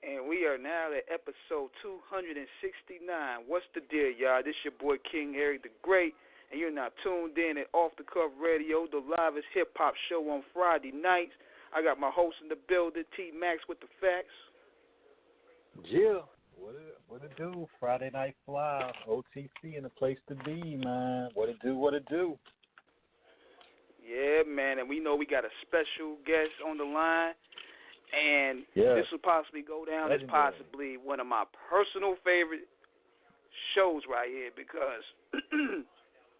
And we are now at episode 269. What's the deal, y'all? This your boy King Harry the Great, and you're now tuned in at Off the Cuff Radio, the livest hip hop show on Friday nights. I got my host in the building, T Max with the facts. Jill, what it do? Friday Night Fly, OTC, and a place to be, man. What it do? Yeah, man, and we know we got a special guest on the line. And this will possibly go down as possibly one of my personal favorite shows right here because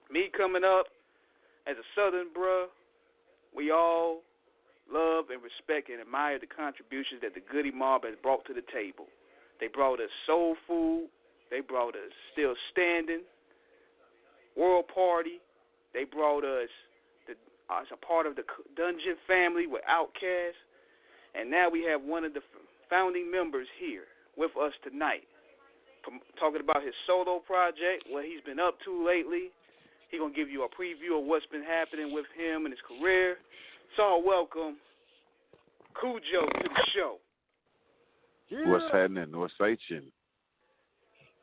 me coming up as a Southern bruh, we all love and respect and admire the contributions that the Goodie Mob has brought to the table. They brought us soul food. They brought us Still Standing, World Party. They brought us as a part of the Dungeon family with Outkast. And now we have one of the founding members here with us tonight, talking about his solo project, what he's been up to lately. He's going to give you a preview of what's been happening with him and his career. So welcome Khujo to the show. Yeah. What's happening? What's H-ing?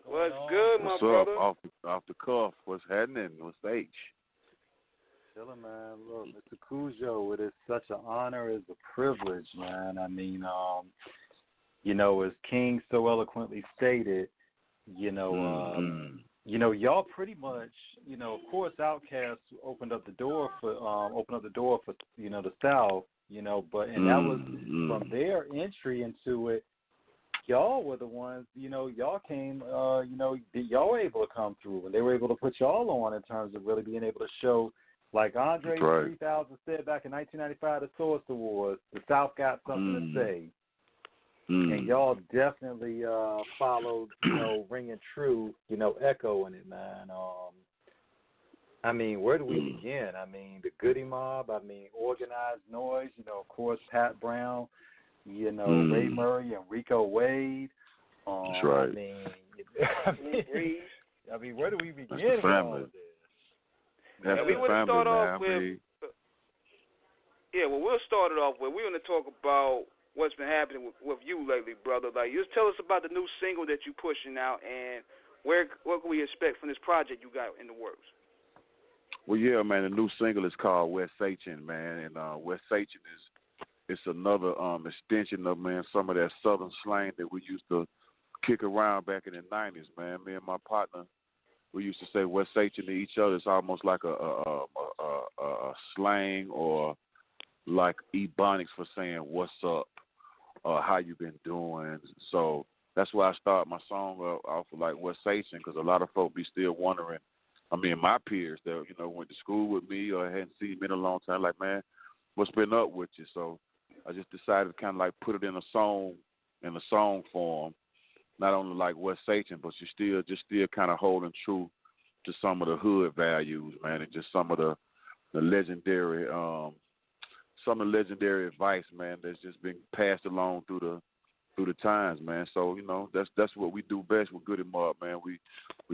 What's good, my brother? What's up? Off the cuff. What's happening? What's H? Chilling, man. Look, Mr. Khujo, it is such an honor, it's a privilege, man. I mean, as King so eloquently stated, y'all pretty much, of course, Outkast opened up the door for, the South, but that was from their entry into it. Y'all were the ones, y'all came, y'all were able to come through, and they were able to put y'all on in terms of really being able to show. Like Andre 3000 said back in 1995 at the Source Awards, the South got something to say. And y'all definitely followed, ringing true, echoing it, man. I mean, where do we begin? I mean, the Goodie Mob, Organized Noise, of course, Pat Brown, Ray Murray and Rico Wade. That's right. I mean, where do we begin with all of this? We want to start off with. We'll start it off with. We're going to talk about what's been happening with you lately, brother. Like, just tell us about the new single that you're pushing out, and what can we expect from this project you got in the works? Well, yeah, man. The new single is called West Sachin, man, and West Sachin it's another extension of some of that Southern slang that we used to kick around back in the '90s, man. Me and my partner. We used to say West Sachin to each other. It's almost like a slang or like ebonics for saying what's up, how you been doing. So that's why I start my song off with like West Sachin, because a lot of folk be still wondering. My peers that went to school with me or hadn't seen me in a long time, like, man, what's been up with you? So I just decided to kind of like put it in a song form. Not only like West Sachin, but you still kind of holding true to some of the hood values, man, and just some of the legendary advice, man, that's just been passed along through the times, man. So that's what we do best with Goodie Mob, man. We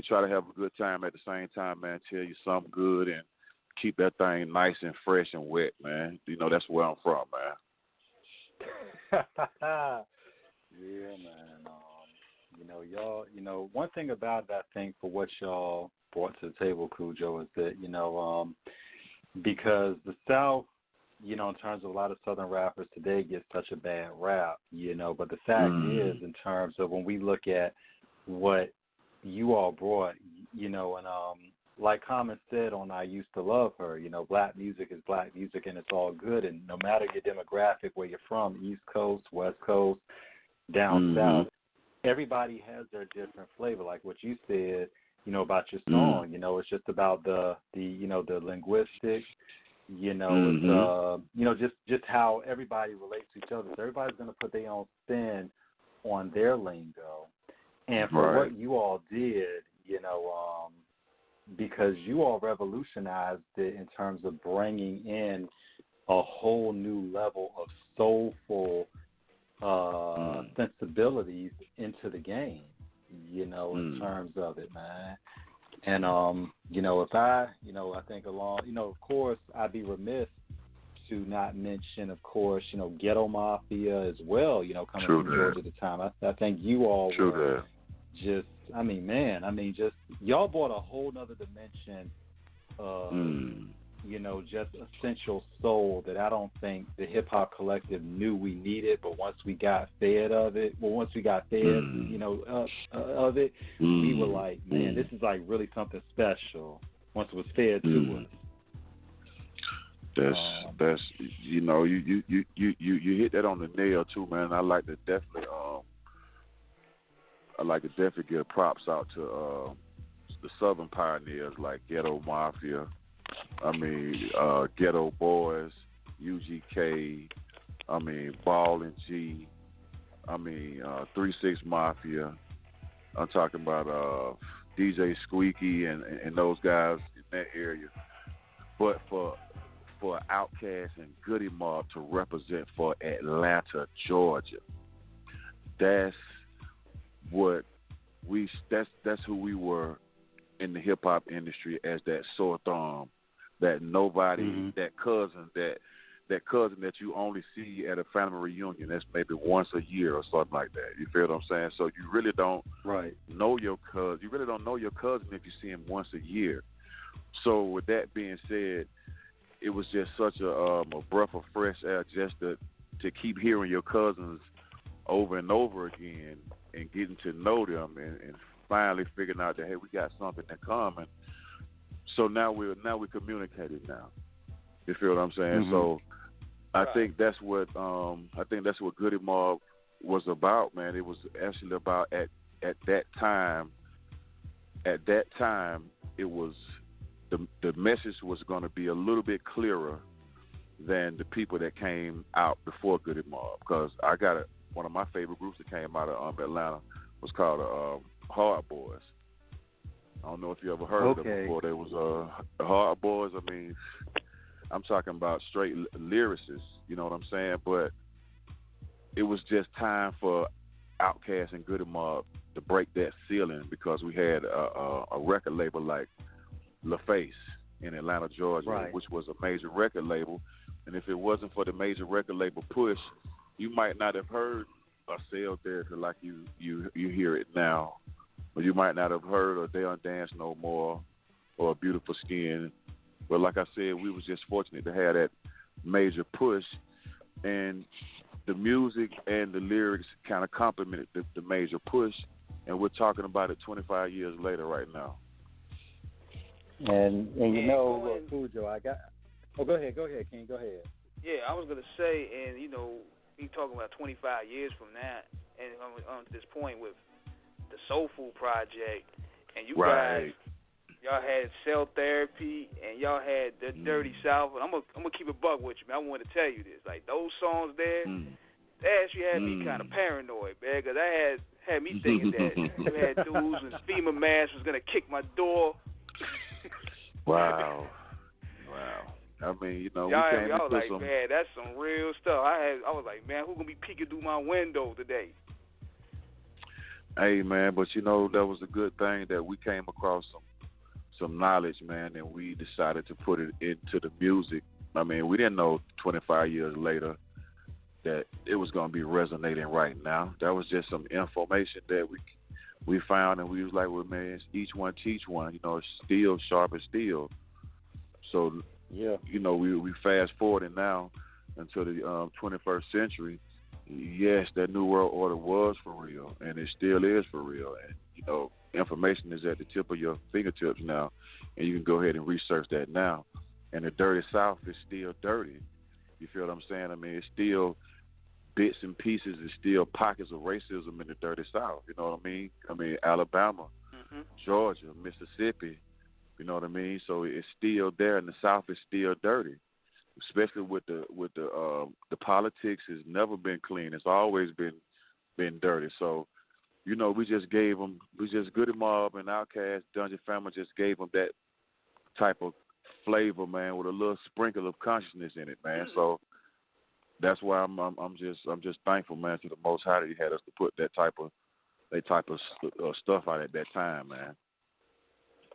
try to have a good time at the same time, man. Tell you something good and keep that thing nice and fresh and wet, man. That's where I'm from, man. Yeah, man. Y'all, one thing about that thing for what y'all brought to the table, Khujo, is that, because the South, in terms of a lot of Southern rappers today get such a bad rap, but the fact is, in terms of when we look at what you all brought, and like Common said on I Used to Love Her, black music is black music and it's all good, and no matter your demographic, where you're from, East Coast, West Coast, down South, everybody has their different flavor. Like what you said, about your song, it's just about the linguistics, it's, just how everybody relates to each other. So everybody's going to put their own spin on their lingo. And for what you all did, because you all revolutionized it in terms of bringing in a whole new level of soulful sensibilities into the game, in terms of it, man. And, if I think along, of course, I'd be remiss to not mention, of course, Ghetto Mafia as well, coming True from that. Georgia at the time. I think you all True were that. just, just y'all brought a whole nother dimension of, just essential soul that I don't think the hip hop collective knew we needed, but once we got fed of it, of it, we were like, man, this is like really something special once it was fed to us. That's you hit that on the nail too, man. I like to definitely give props out to the Southern pioneers like Ghetto Mafia, Ghetto Boys, UGK, Ball and G, 3-6 Mafia. I'm talking about DJ Squeaky and those guys in that area. But for Outkast and Goodie Mob to represent for Atlanta, Georgia, that's who we were in the hip hop industry, as that sore thumb, that nobody, that cousin that you only see at a family reunion. That's maybe once a year or something like that. You feel what I'm saying? So you really don't know your cousin. You really don't know your cousin if you see him once a year. So with that being said, it was just such a breath of fresh air just to keep hearing your cousins over and over again and getting to know them and finally figuring out that, hey, we got something in common. So now we're communicating now. You feel what I'm saying? So I think that's what Goodie Mob was about, man. It was actually about at that time. At that time, it was the message was going to be a little bit clearer than the people that came out before Goodie Mob. Because I got one of my favorite groups that came out of Atlanta was called Hard Boys. I don't know if you ever heard of them before. They was Hard Boys. I'm talking about straight lyricists. You know what I'm saying? But it was just time for Outkast and Goodie Mob to break that ceiling because we had a record label like LaFace in Atlanta, Georgia, which was a major record label. And if it wasn't for the major record label push, you might not have heard a Cell Therapy like you hear it now. Or you might not have heard a They Don't Dance No More or A Beautiful Skin. But like I said, we was just fortunate to have that major push. And the music and the lyrics kind of complemented the major push. And we're talking about it 25 years later right now. And Khujo, I got. Oh, go ahead, King. Go ahead. Yeah, I was gonna say, and we talking about 25 years from that, and on to this point with the Soul Food Project, and you guys, y'all had Cell Therapy, and y'all had the Dirty South. And I'm gonna keep it buck with you, man. I want to tell you this, like those songs there, they actually had me kind of paranoid, man, because that had me thinking that you had dudes with FEMA masks was gonna kick my door. Wow. I mean, y'all was like, man, that's some real stuff. I was like, man, who gonna be peeking through my window today? Hey, man, but that was a good thing that we came across some knowledge, man, and we decided to put it into the music. I mean, we didn't know 25 years later that it was gonna be resonating right now. That was just some information that we found, and we was like, well, man, each one teach one. It's steel sharp as steel. So, we fast forwarding now into the 21st century. Yes, that New World Order was for real, and it still is for real. And, information is at the tip of your fingertips now, and you can go ahead and research that now. And the Dirty South is still dirty. You feel what I'm saying? I mean, it's still bits and pieces, and still pockets of racism in the Dirty South. You know what I mean? I mean, Alabama, Georgia, Mississippi. You know what I mean? So it's still there, and the South is still dirty, especially with the politics has never been clean. It's always been dirty. So, we just Goodie Mob and Outkast, Dungeon Family just gave them that type of flavor, man, with a little sprinkle of consciousness in it, man. So that's why I'm just thankful, man, to the Most High that He had us to put that type of stuff out at that time, man.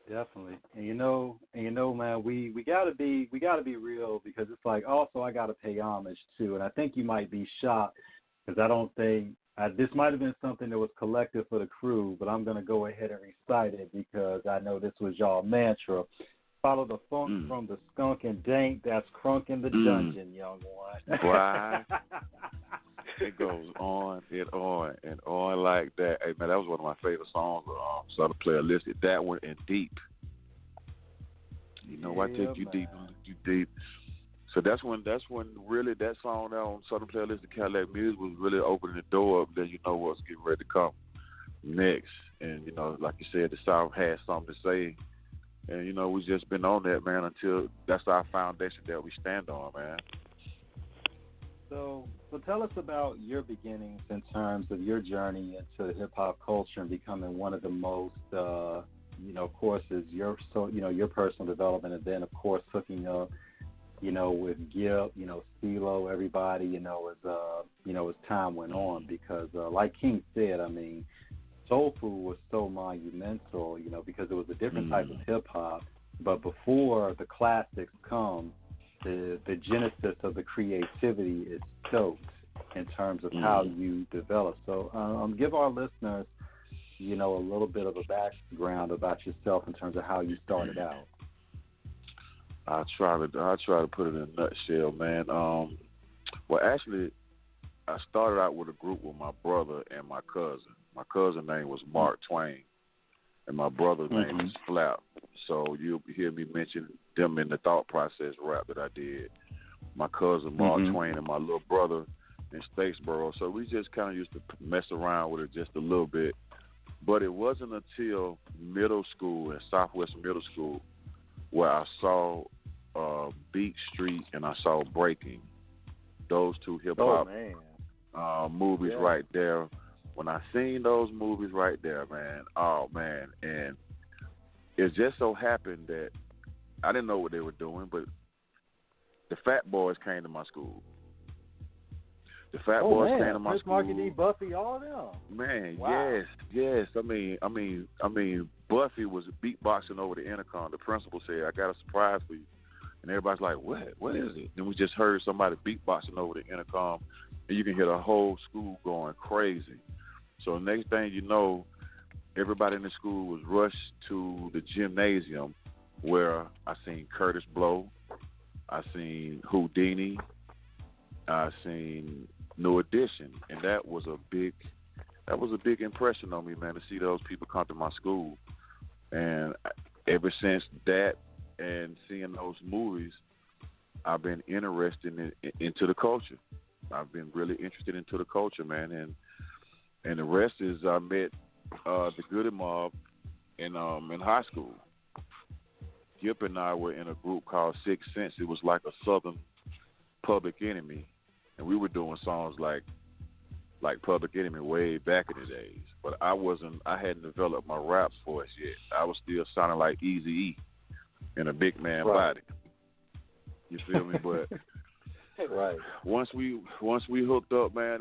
Definitely. And you know, man, we gotta be real, because it's like, also I gotta pay homage too, and I think you might be shocked, because I don't think this might have been something that was collective for the crew, but I'm gonna go ahead and recite it because I know this was y'all mantra. Follow the funk from the skunk and dank that's crunk in the dungeon, young one. Right. It goes on and on and on like that. Hey man, that was one of my favorite songs. Southern Player listed that one and Deep. You know, I take you deep, you deep. So that's when really that song on Southern Player listed Cadillac Music was really opening the door up. Then you know what's getting ready to come next. And you know, like you said, the South had something to say. And you know, we just been on that, man, until that's our foundation that we stand on, man. So tell us about your beginnings in terms of your journey into hip hop culture and becoming one of the most, of course, is your personal development, and then of course hooking up, with Gip, CeeLo, everybody, as time went on, because like King said, I mean, Soul Food was so monumental, because it was a different type of hip hop, but before the classics come, the genesis of the creativity is stoked in terms of how you develop. So give our listeners, a little bit of a background about yourself in terms of how you started out. I'll try to put it in a nutshell, man. Well, actually, I started out with a group with my brother and my cousin. My cousin's name was Mark Twain, and my brother's name is Flap. So you'll hear me mention them in the Thought Process rap that I did. My cousin Mark Twain and my little brother in Statesboro. So we just kind of used to mess around with it just a little bit. But it wasn't until middle school, in Southwest Middle School, where I saw Beat Street and I saw Breaking. Those two hip-hop movies right there. When I seen those movies right there, man, oh, man, and it just so happened that I didn't know what they were doing, but the Fat Boys came to my school. The Fat Boys came to my Chris school. Marky D, Buffy, all them. Man, wow. yes. I mean, Buffy was beatboxing over the intercom. The principal said, "I got a surprise for you," and everybody's like, "What? What is it?" Then we just heard somebody beatboxing over the intercom, and you can hear the whole school going crazy. So next thing you know, everybody in the school was rushed to the gymnasium, where I seen Curtis Blow, I seen Houdini, I seen New Edition, and that was a big impression on me, man, to see those people come to my school. And ever since that and seeing those movies, I've been interested into the culture. I've been really interested into the culture, man, and the rest is I met the Goodie Mob in high school. Gip and I were in a group called Sixth Sense. It was like a Southern Public Enemy, and we were doing songs like Public Enemy way back in the days. But I hadn't developed my rap voice yet. I was still sounding like Eazy-E in a big man body. You feel me? But right. Once we hooked up, man,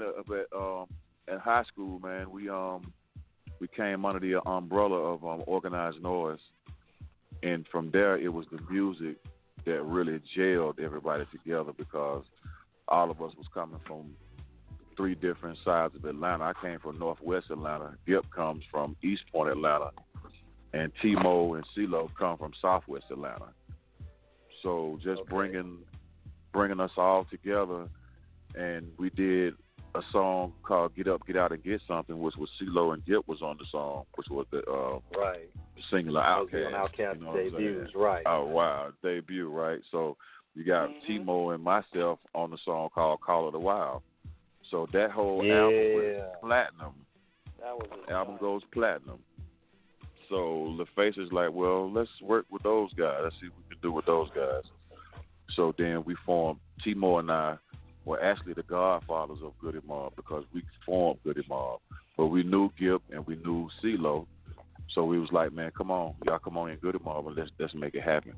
at high school, man, we came under the umbrella of Organized Noise, and from there it was the music that really jailed everybody together, because all of us was coming from 3 different sides of Atlanta. I came from Northwest Atlanta. Gip comes from East Point, Atlanta, and T-Mo and CeeLo come from Southwest Atlanta. So just bringing us all together, and we did a song called "Get Up, Get Out, and Get Something," which was CeeLo and Gip was on the song, which was the singular Outkast. Outkast debuts, right? Oh wow, debut, right? So you got T-Mo and myself on the song called "Call of the Wild." So that whole album went platinum. Album goes platinum. So LaFace is like, well, let's work with those guys. Let's see what we can do with those guys. So then we formed, T-Mo and I were actually the godfathers of Goodie Mob, because we formed Goodie Mob. But we knew Gip and we knew CeeLo. So we was like, man, come on. Y'all come on in Goodie Mob and let's make it happen.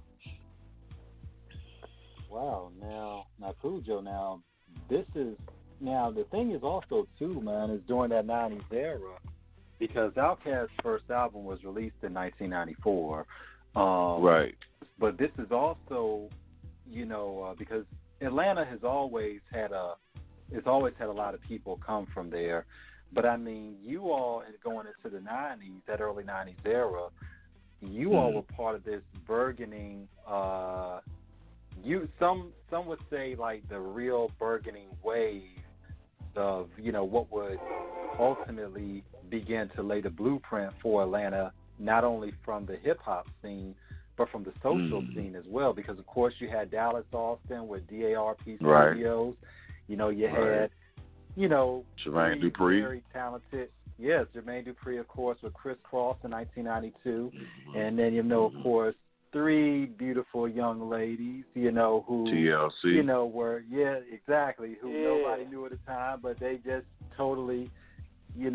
Wow. Now Khujo, the thing is also, too, man, is during that 90s era, because Outkast's first album was released in 1994. Right. But this is also, because Atlanta has always had a lot of people come from there. But I mean, you all going into the '90s, that early '90s era, you all were part of this burgeoning. Some would say like the real burgeoning wave of what would ultimately begin to lay the blueprint for Atlanta, not only from the hip hop scene, but from the social scene as well. Because of course you had Dallas Austin with DARP Studios. You had Jermaine Dupri, very talented. Yes, Jermaine Dupri, of course, with Criss Cross in 1992, and then of course, 3 beautiful young ladies, who TLC, were exactly, who nobody knew at the time, but they just totally, and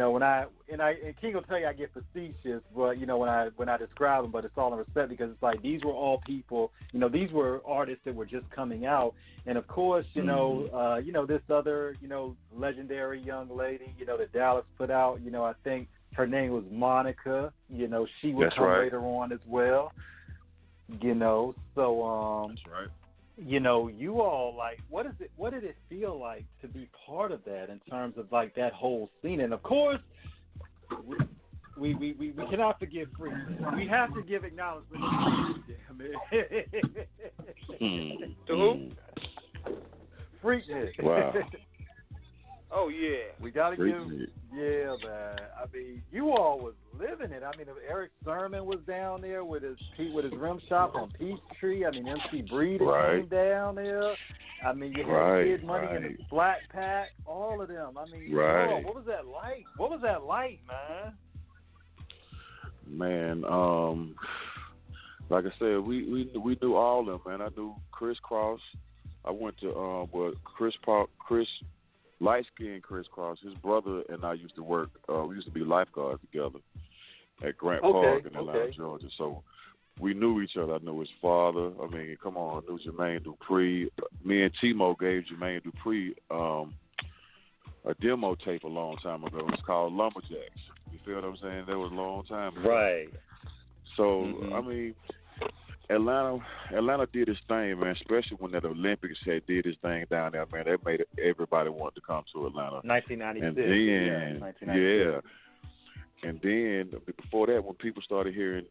King will tell you I get facetious, but when I describe them, but it's all in respect because it's like these were all people, these were artists that were just coming out, and of course, this other, legendary young lady, that Dallas put out, I think her name was Monica, she would come later on as well. So that's right. You all like what did it feel like to be part of that in terms of like that whole scene? And of course we cannot forget Freak. We have to give acknowledgement to Freak. To who? Freak. Wow. Oh yeah. We gotta give man. I mean, you all was living it. I mean, Eric Sermon was down there with his rim shop on Peachtree. I mean, MC Breeder came down there. I mean, you had Kid Money and the Black Pack, all of them. I mean, what was that like? What was that like, man? Man, like I said, we knew all of them, man. I knew Criss Cross. I went to Chris light-skinned Criss Cross. His brother and I used to work. We used to be lifeguards together at Grant Park in Atlanta, Georgia. So we knew each other. I knew his father. I mean, come on, I knew Jermaine Dupri. Me and Timo gave Jermaine Dupri a demo tape a long time ago. It's called Lumberjacks. You feel what I'm saying? That was a long time ago. Right. So, I mean, Atlanta did its thing, man, especially when that Olympics did its thing down there, man. That made everybody want to come to Atlanta. 1996. And then, 1996. And then before that, when people started hearing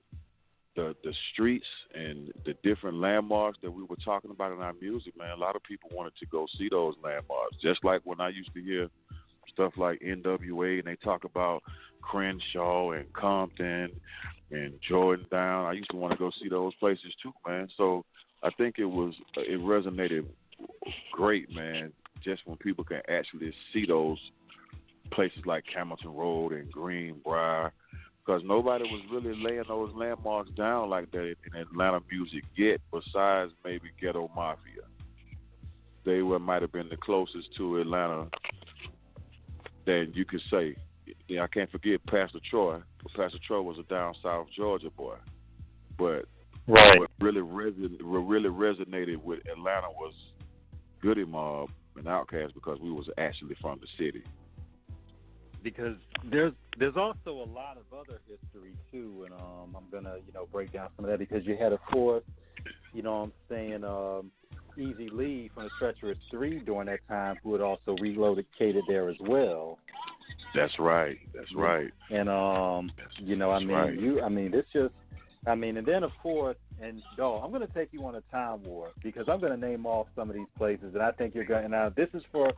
the streets and the different landmarks that we were talking about in our music, man, a lot of people wanted to go see those landmarks. Just like when I used to hear stuff like NWA and they talk about Crenshaw and Compton and Jordan Down, I used to want to go see those places too, man. So I think it resonated great, man, just when people can actually see those places like Hamilton Road and Greenbrier, because nobody was really laying those landmarks down like that in Atlanta music yet, besides maybe Ghetto Mafia. They might have been the closest to Atlanta that you could say. I can't forget Pastor Troy. Pastor Troy was a down south Georgia boy, but what really resonated with Atlanta was Goodie Mob and Outkast, because we was actually from the city. Because there's also a lot of other history too, and I'm gonna break down some of that, because you had, of course, Easy Lee from the Treacherous 3 during that time, who had also relocated there as well. That's right. And and then of course, and I'm going to take you on a time warp, because I'm going to name off some of these places, and I think you're going. Now, this is for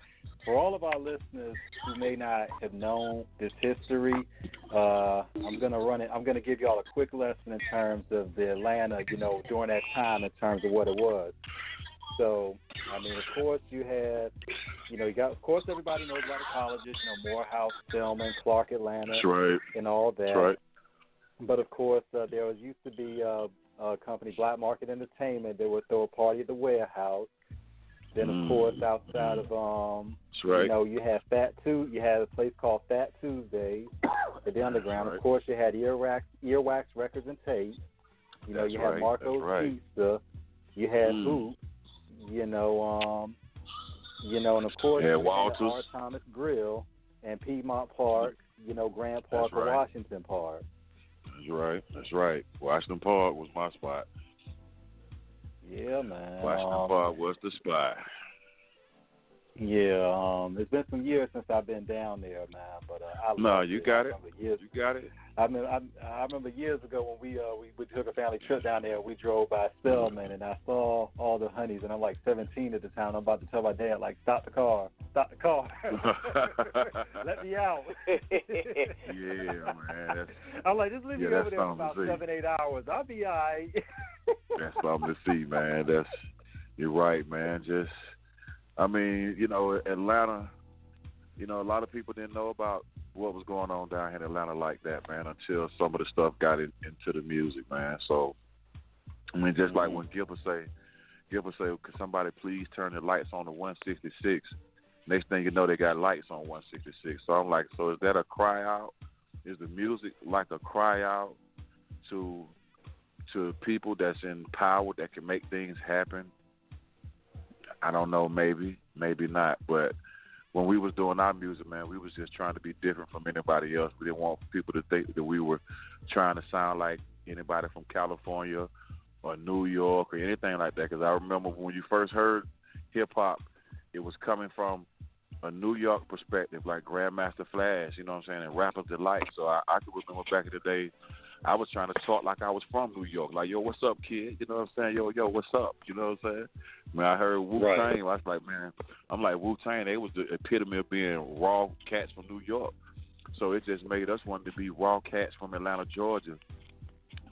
all of our listeners who may not have known this history. I'm going to run it. I'm going to give y'all a quick lesson in terms of the Atlanta, during that time, in terms of what it was. So, I mean, of course, you had, of course, everybody knows about the colleges, Morehouse, Spelman, Clark, Atlanta, and all that. That's right. But, of course, there used to be a company, Black Market Entertainment, that would throw a party at the warehouse. Then, of course, outside of, you had you had a place called Fat Tuesdays at the Underground. Of course, you had Earwax Records and Tapes. You had Marco's Pizza. You had Hoops. And of course, R. Thomas Grill and Piedmont Park, Grand Park or Washington Park. That's right. Washington Park was my spot. Yeah, man. Washington Park was the spot. Yeah, it's been some years since I've been down there, man. But you got it. You got it. I remember years ago when we took a family trip down there. We drove by Spelman, and I saw all the honeys, and I'm like 17 at the time. I'm about to tell my dad, like, stop the car, let me out. Yeah, man. I'm like, just leave me over there for about 7-8 hours. I'll be all right. That's something to see, man. You're right, man. Atlanta, a lot of people didn't know about what was going on down here in Atlanta like that, man, until some of the stuff got into the music, man. So, just like when Gilbert say, could somebody please turn the lights on to 166? Next thing you know, they got lights on 166. So I'm like, so is that a cry out? Is the music like a cry out to people that's in power that can make things happen? I don't know, maybe not. But when we was doing our music, man, we was just trying to be different from anybody else. We didn't want people to think that we were trying to sound like anybody from California or New York or anything like that. Because I remember when you first heard hip-hop, it was coming from a New York perspective, like Grandmaster Flash, you know what I'm saying, and Rapper's Delight. So I could remember back in the day, I was trying to talk like I was from New York. Like, yo, what's up, kid? You know what I'm saying? Yo, what's up? You know what I'm saying? When I heard Wu-Tang, I was like, man, Wu-Tang, they was the epitome of being raw cats from New York. So it just made us want to be raw cats from Atlanta, Georgia,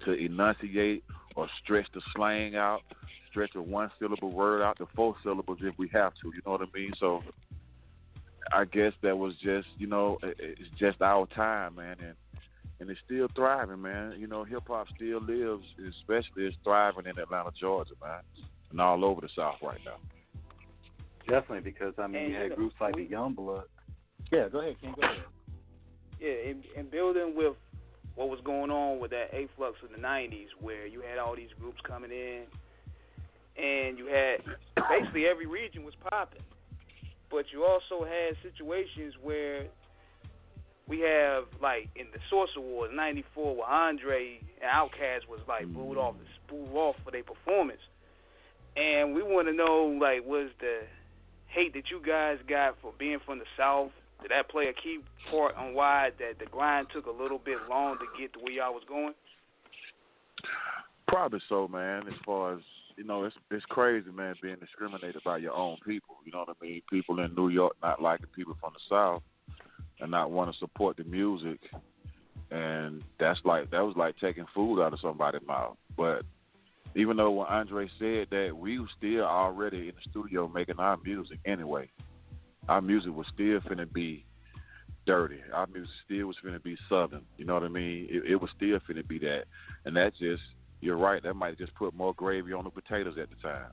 to enunciate or stretch the slang out, stretch a one-syllable word out to 4 syllables if we have to. You know what I mean? So I guess that was just, it's just our time, man, and it's still thriving, man. Hip-hop still lives, especially it's thriving in Atlanta, Georgia, man, and all over the South right now. Definitely, because, you had groups like the Youngbloods. Yeah, go ahead, King, go ahead. Yeah, and building with what was going on with that afflux in the 90s, where you had all these groups coming in, and you had basically every region was popping. But you also had situations where we have, like, in the Source Awards, 94, where Andre and Outkast was, like, booed off for their performance. And we want to know, like, was the hate that you guys got for being from the South, did that play a key part on why that the grind took a little bit long to get to where y'all was going? Probably so, man, as far as, it's crazy, man, being discriminated by your own people. You know what I mean? People in New York not liking people from the South and not want to support the music. And that was like taking food out of somebody's mouth. But even though when Andre said that, we were still already in the studio making our music anyway. Our music was still finna be dirty. Our music still was finna be Southern. You know what I mean? It was still finna be that. And that just, you're right, that might just put more gravy on the potatoes at the time.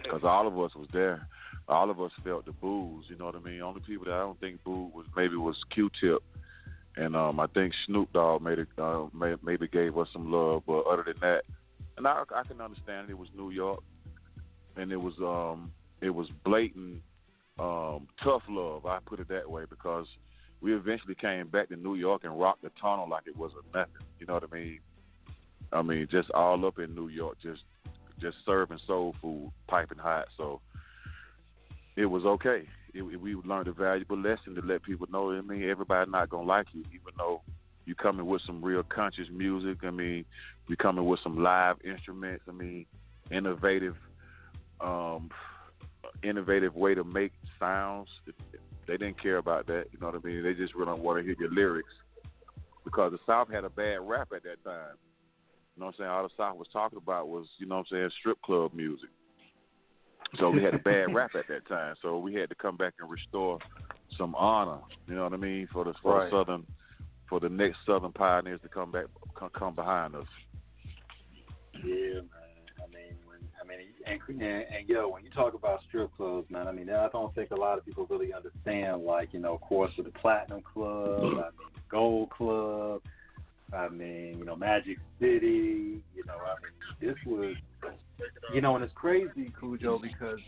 Because all of us was there. All of us felt the boos, you know what I mean? Only people that I don't think booed was Q-Tip. And I think Snoop Dogg maybe gave us some love. But other than that, and I can understand it was New York. And it was blatant tough love, I put it that way, because we eventually came back to New York and rocked the tunnel like it was a nothing. You know what I mean? I mean, just all up in New York, just serving soul food, piping hot. So it was okay. We learned a valuable lesson to let people know. I mean, everybody not gonna like you, even though you coming with some real conscious music. I mean, you coming with some live instruments. I mean, innovative way to make sounds. They didn't care about that. You know what I mean? They just really want to hear your lyrics, because the South had a bad rap at that time. You know what I'm saying? All the South was talking about was, you know what I'm saying, strip club music. So we had a bad rap at that time. So we had to come back and restore some honor, you know what I mean, for the next Southern pioneers to come behind us. Yeah, man. And when you talk about strip clubs, man, I mean, I don't think a lot of people really understand, like, of course, with the Platinum Club, the Gold Club, Magic City, this was, and it's crazy, Khujo, because,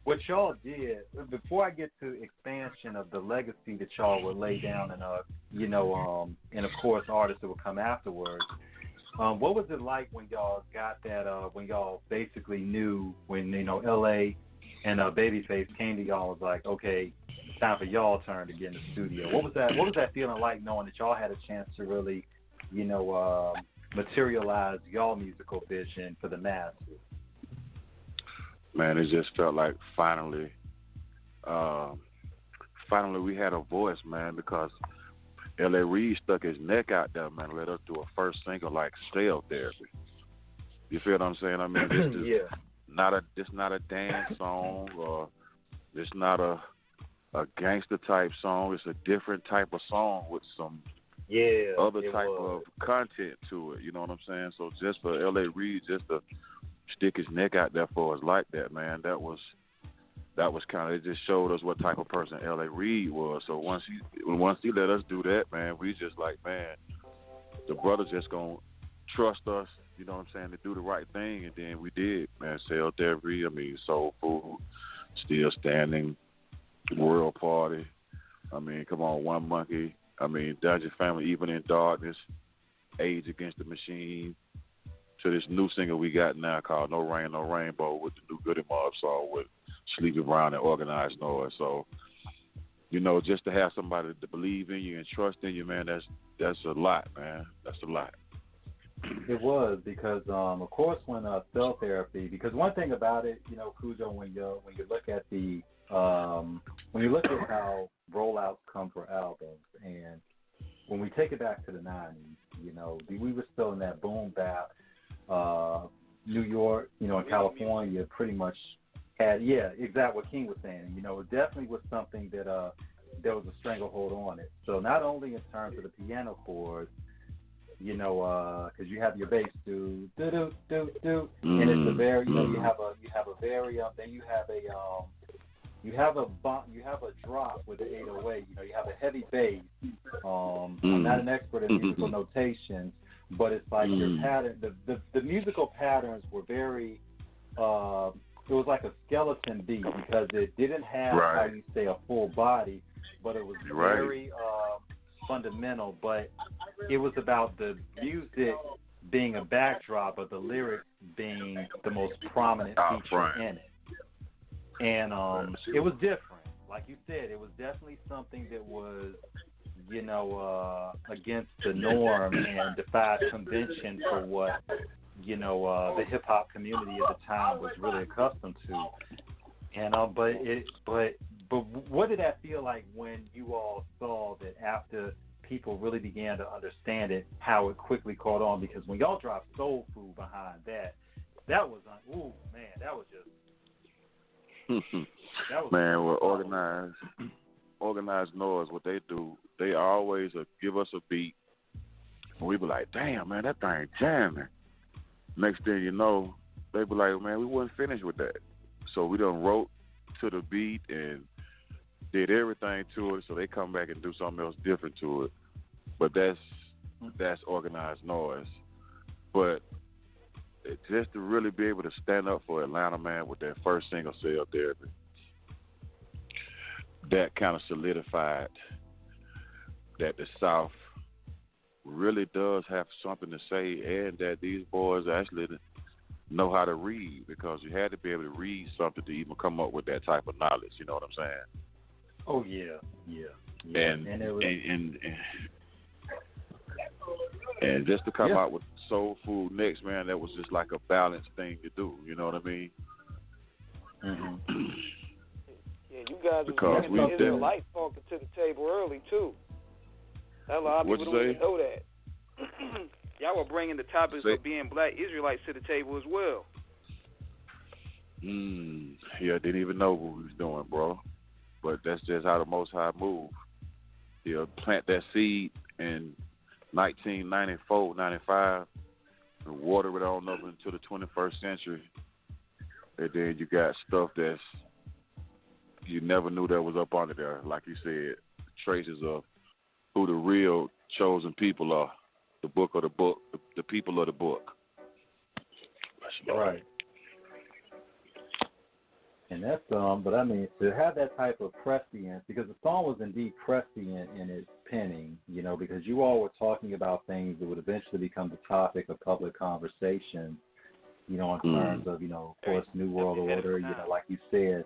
what y'all did, before I get to expansion of the legacy that y'all would lay down and and of course artists that would come afterwards, what was it like when y'all got that, when y'all basically knew when, LA and Babyface came to y'all and was like, okay, it's time for y'all turn to get in the studio. What was that feeling like, knowing that y'all had a chance to really, materialize y'all musical vision for the masses? Man, it just felt like finally we had a voice, man, because L.A. Reid stuck his neck out there, man, let us do a first single like Cell Therapy. You feel what I'm saying? I mean, this is not a dance song, or it's not a gangster type song. It's a different type of song with some other type of content to it. You know what I'm saying? So just for L.A. Reid just to stick his neck out there for us like that, man, that was kind of, it just showed us what type of person L.A. Reid was. So once he let us do that, man, we just like, man, the brother just gonna trust us, you know what I'm saying, to do the right thing. And then we did, man. Cell Therapy, I mean, Soul Food, Still Standing, World Party, I mean, come on, One Monkey, I mean, Dungeon Family, Even in Darkness, Age Against the Machine, to this new single we got now called No Rain, No Rainbow, with the new Goodie Mob song with Sleepy Brown and Organized Noise. So, just to have somebody to believe in you and trust in you, man, that's a lot, man. That's a lot. It was, because of course when Cell Therapy, because one thing about it, Khujo, when you look at the when you look at how rollouts come for albums, and when we take it back to the 90s, we were still in that boom bap. New York, in California, pretty much had, exactly what King was saying. It definitely was something that there was a stranglehold on it. So not only in terms of the piano chords, because you have your bass do do do do do, and it's a very, you have a very then you have a drop with the 808. You have a heavy bass. I'm not an expert in musical notations, but it's like your pattern. The musical patterns were very. It was like a skeleton beat, because it didn't have, how you say, a full body, but it was very fundamental. But it was about the music being a backdrop, but the lyrics being the most prominent feature in it. And it was different. Like you said, it was definitely something that was, against the norm and defied convention for what, the hip hop community at the time was really accustomed to. And but what did that feel like when you all saw that, after people really began to understand it, how it quickly caught on? Because when y'all dropped Soul Food behind that was that was just man, well, organized noise, what they do, they always give us a beat, and we be like, damn, man, that thing jamming. Next thing you know, they be like, man, we wasn't finished with that. So we done wrote to the beat and did everything to it, so they come back and do something else different to it. But that's organized noise. But just to really be able to stand up for Atlanta, man, with that first single, Cell Therapy, that kind of solidified that the South really does have something to say, and that these boys actually know how to read, because you had to be able to read something to even come up with that type of knowledge. You know what I'm saying? Oh yeah. And just to come out with Soul Food next, man, that was just like a balanced thing to do. You know what I mean? Mm-hmm. Yeah, you guys was bringing the Israelites talking to the table early too. A lot of people don't even know that. Y'all were bringing the topics of being black Israelites to the table as well. Yeah, didn't even know what we was doing, bro. But that's just how the Most High move. He'll plant that seed in 1994, 95, and water it on up into the 21st century. And then you got stuff that's you never knew that was up under there. Like you said, traces of who the real chosen people are. The book of the book, the people of the book. Right. And that's but I mean, to have that type of prescience, because the song was indeed prescient in its penning, you know, because you all were talking about things that would eventually become the topic of public conversation, you know, in terms of, you know, of course, New World Order, you know, like you said,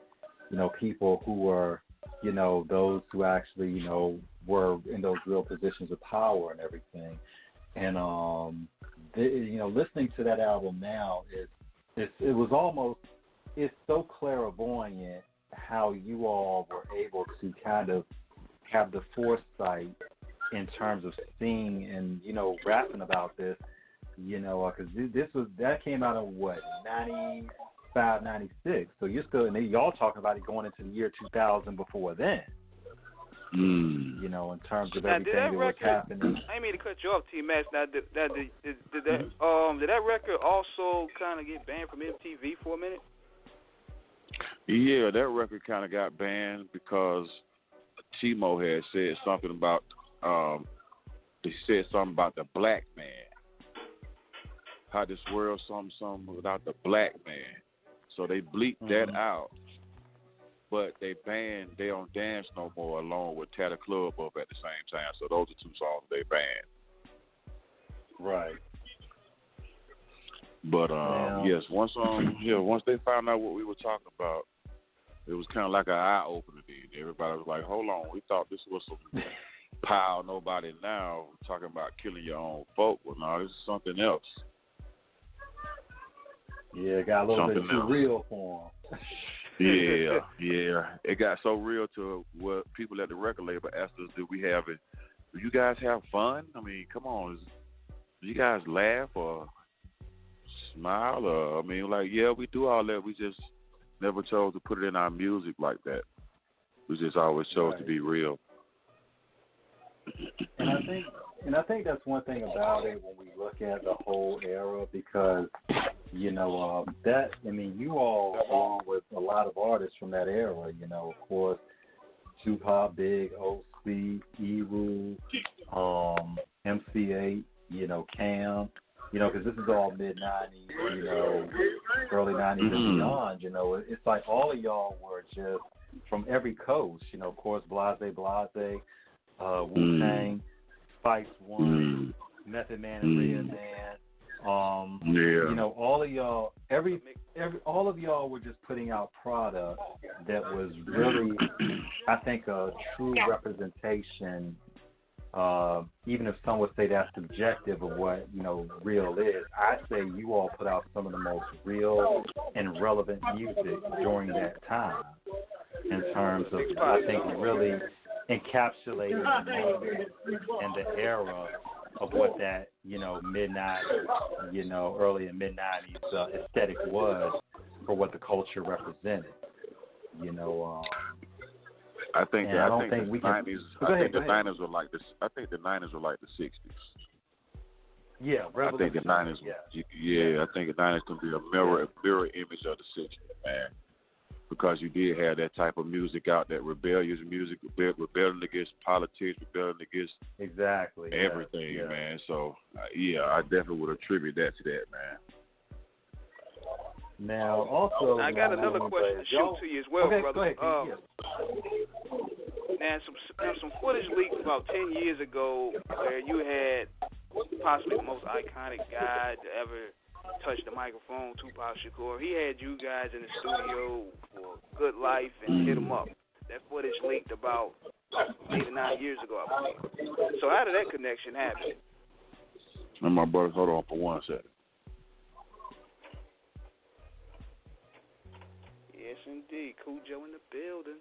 you know, people who were, you know, those who actually, you know, were in those real positions of power and everything. And, you know, listening to that album now, it was almost, it's so clairvoyant how you all were able to kind of have the foresight in terms of seeing and, you know, rapping about this, you know, because that came out of what, 95, 96. So you're still, and y'all talking about it going into the year 2000 before then. You know, in terms of everything that was happening. I didn't mean to cut you off, T-Max. Now, did that record also kind of get banned from MTV for a minute? Yeah, that record kind of got banned because T-Mo had said something about they said something about the black man. How this world something without the black man. So they bleeped that out. But they banned They Don't Dance No More along with Tatter Club Up at the same time. So those are two songs they banned. Right. But yes, once they found out what we were talking about, it was kind of like an eye opener. Everybody was like, "Hold on, we thought this was some pile nobody now talking about killing your own folk. Well, no, this is something else." Yeah, it got a little bit too real for them. Yeah. It got so real to what people at the record label asked us, "Do you guys have fun? I mean, come on, do you guys laugh or smile? Or I mean, like, yeah, we do all that. We just never chose to put it in our music like that. We just always chose to be real." And I think that's one thing about it when we look at the whole era, because, you know, you all, along with a lot of artists from that era, you know, of course, Tupac, Big, OC, Eru, MC8, you know, Cam, you know, because this is all mid-90s, you know, early 90s and beyond, you know. It's like all of y'all were just from every coast, you know, of course, Blase, Wu-Tang, Spice One, Method Man and Redman. You know, all of y'all, all of y'all were just putting out product that was really, I think, a true representation. Even if some would say that's subjective of what, you know, real is, I say you all put out some of the most real and relevant music during that time. In terms of, I think, really encapsulating the moment and the era of what that, you know, mid-90s, you know, early and mid-90s aesthetic was for what the culture represented. You know, I think the 90s were like this. I think the 90s were like the 60s. Yeah, I think the 90s. Yeah, I think the 90s can be a mirror image of the 60s, man. Because you did have that type of music out, that rebellious music, rebelling against politics, rebelling against everything, man. So, I definitely would attribute that to that, man. Now, also, I got another question to shoot to you as well, brother. Go ahead. Now, some footage leaked about 10 years ago where you had possibly the most iconic guy to ever touch the microphone, Tupac Shakur. He had you guys in the studio for Good Life and Hit 'Em Up. That footage leaked about 8 or 9 years ago, I believe. So how did that connection happen? And my brother, hold on for 1 second. Yes, indeed. Khujo in the building.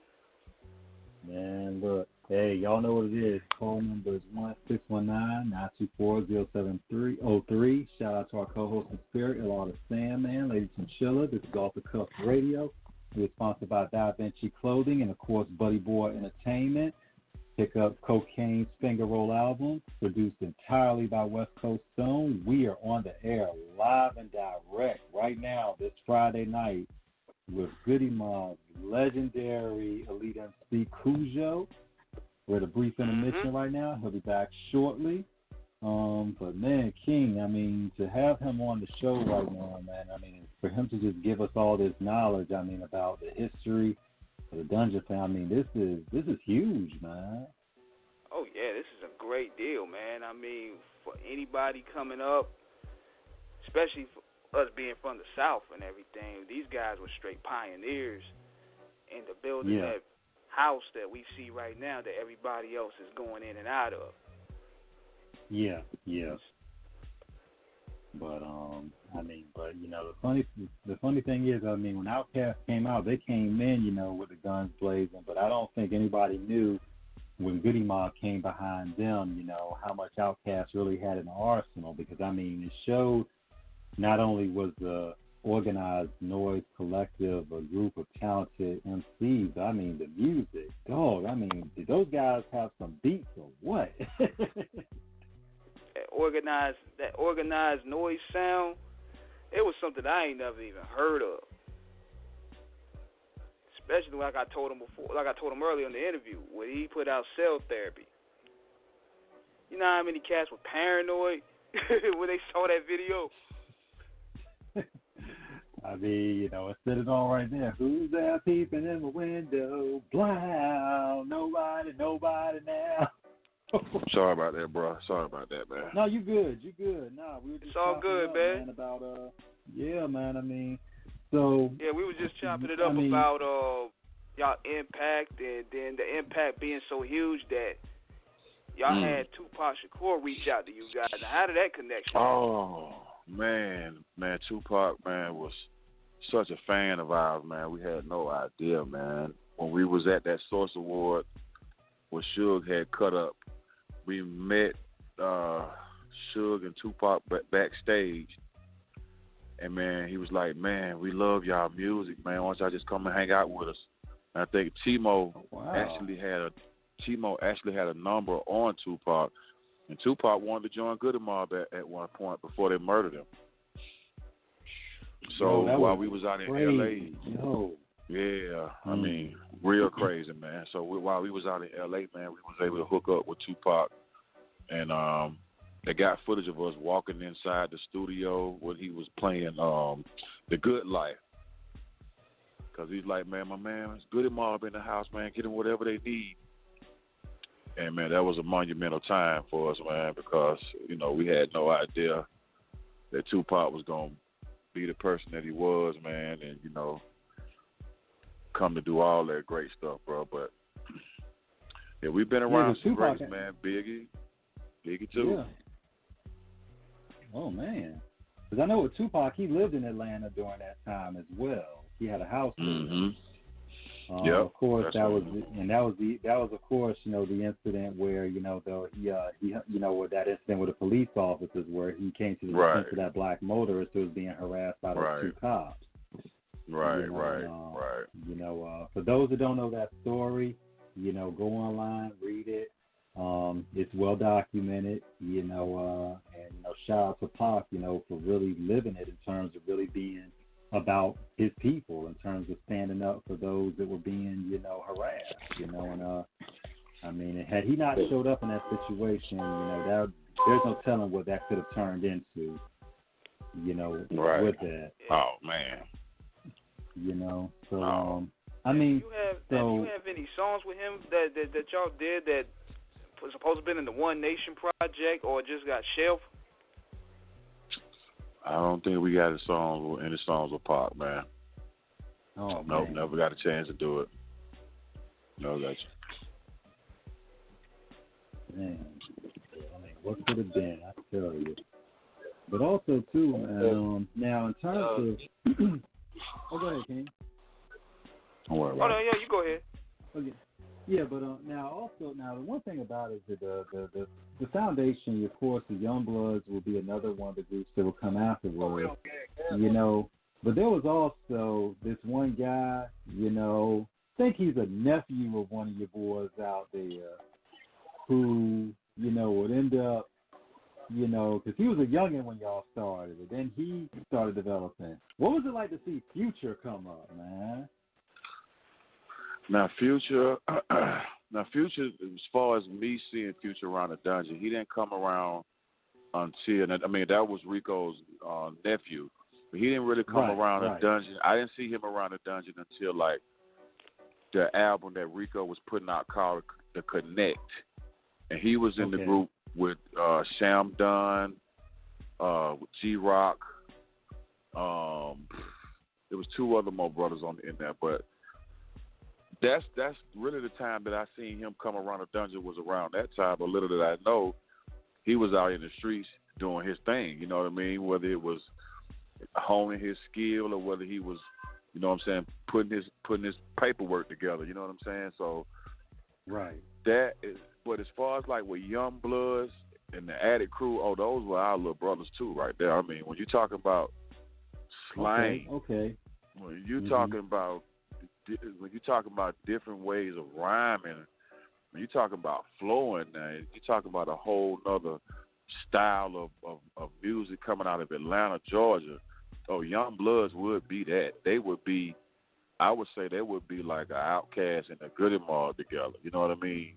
Man, look. Hey, y'all know what it is. Call number is 1-619-924-0703. Shout out to our co-host in spirit, Ilana Sandman, Lady Chinchilla. This is Off the Cuff Radio. We're sponsored by Da Vinci Clothing and, of course, Buddy Boy Entertainment. Pick up Cocaine's Finger Roll album, produced entirely by West Coast Stone. We are on the air, live and direct, right now, this Friday night, with Goodie Mob, legendary elite MC Khujo. We're at a brief intermission right now. He'll be back shortly. But man, King, I mean, to have him on the show right now, man, I mean, for him to just give us all this knowledge, I mean, about the history of the Dungeon family, I mean, this is huge, man. Oh yeah, this is a great deal, man. I mean, for anybody coming up, especially for us being from the South and everything, these guys were straight pioneers into building that house that we see right now that everybody else is going in and out of. Yeah. But I mean, but you know, the funny thing is, I mean, when Outkast came out, they came in, you know, with the guns blazing. But I don't think anybody knew when Goodie Mob came behind them, you know, how much Outkast really had in the arsenal. Because I mean, it showed not only was the organized noise collective a group of talented MCs, I mean, the music, dog. I mean, did those guys have some beats or what? That organized noise sound, it was something I ain't never even heard of. Especially like I told him earlier in the interview, when he put out Cell Therapy. You know how many cats were paranoid when they saw that video? I mean, you know, it's sitting on right there. Who's there peeping in the window? Blow, nobody now. Sorry about that, bro. Sorry about that, man. No, you good. Nah, we were just it's all good, up, man. About yeah, man. I mean, so yeah, we were just chopping it up about y'all impact, and then the impact being so huge that y'all had Tupac Shakur reach out to you guys. Now, how did that connection? Oh man, Tupac, man, was such a fan of ours, man. We had no idea, man. When we was at that Source Award, where Suge had cut up, we met Suge and Tupac backstage, and man, he was like, "Man, we love y'all music, man. Why don't y'all just come and hang out with us?" And I think Timo actually had a number on Tupac, and Tupac wanted to join Goodie Mob at one point before they murdered him. So while we was out in L.A., I mean, real crazy, man. So while we was out in L.A., man, we was able to hook up with Tupac, and they got footage of us walking inside the studio when he was playing The Good Life. Because he's like, man, my man, it's Goodie Mob in the house, man. Get them whatever they need. And, man, that was a monumental time for us, man, because, you know, we had no idea that Tupac was going to be the person that he was, man, and, you know, come to do all that great stuff, bro. But, yeah, we've been around some greats, man. Biggie too. Yeah. Oh, man. Because I know with Tupac, he lived in Atlanta during that time as well. He had a house there. Mm-hmm. Of course, that was of course, you know, the incident where, you know, he you know, with that incident with the police officers where he came to the defense of that black motorist who was being harassed by those two cops. Right. You know, for those that don't know that story, you know, go online, read it. It's well documented, you know, and, you know, shout out to Pac, you know, for really living it in terms of really being about his people, in terms of standing up for those that were being, you know, harassed, you know, and I mean, had he not showed up in that situation, you know, there's no telling what that could have turned into, you know, with that. Oh man. You know, so I mean, do you have any songs with him that y'all did that was supposed to have been in the One Nation project or just got shelved? I don't think we got any songs with Pac, man. Oh, nope, never got a chance to do it. No, gotcha. Man, I mean, what could have been? I tell you. But also too, man. Now in terms of, oh, go ahead, King. Don't worry about it. Yeah, you go ahead. Okay. Yeah, but now the one thing about it is that the foundation, of course, the Youngbloods will be another one of the groups that will come afterwards. You know, but there was also this one guy, you know, I think he's a nephew of one of your boys out there, who, you know, would end up, you know, because he was a youngin' when y'all started, and then he started developing. What was it like to see Future come up, man? Now, Future, as far as me seeing Future around the dungeon, he didn't come around until, I mean, that was Rico's nephew. But he didn't really come around the dungeon. I didn't see him around the dungeon until, like, the album that Rico was putting out called The Connect. And he was in the group with Sham Dunn, with G-Rock. There was 2 other more brothers in there, but that's really the time that I seen him come around the dungeon was around that time. But little did I know, he was out in the streets doing his thing. You know what I mean? Whether it was honing his skill or whether he was, you know what I'm saying, putting his paperwork together. You know what I'm saying? So, that is. But as far as like with Young Bloods and the Attic Crew, those were our little brothers too, right there. I mean, when you talking about slang, when you talking about different ways of rhyming, when you talking about flowing, you talking about a whole nother style of music coming out of Atlanta, Georgia. Oh, Young Bloods would be that. They would be, I would say, they would be like an Outkast and a Goodie Mob together. You know what I mean?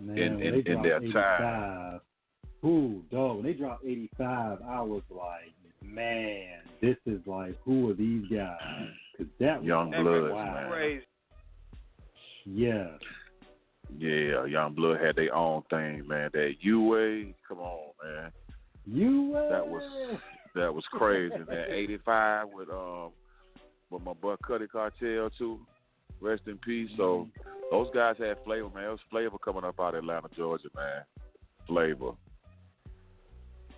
Man, in their time. Ooh, dog, when they dropped 85, I was like, man, this is like, who are these guys? Because that Young Bloods, man. Crazy. Yeah. Yeah, Young Blood had their own thing, man. That UA, come on, man. UA. That was crazy. That 85 with my boy Cuddy Cartel too. Rest in peace. So those guys had flavor, man. It was flavor coming up out of Atlanta, Georgia, man. Flavor.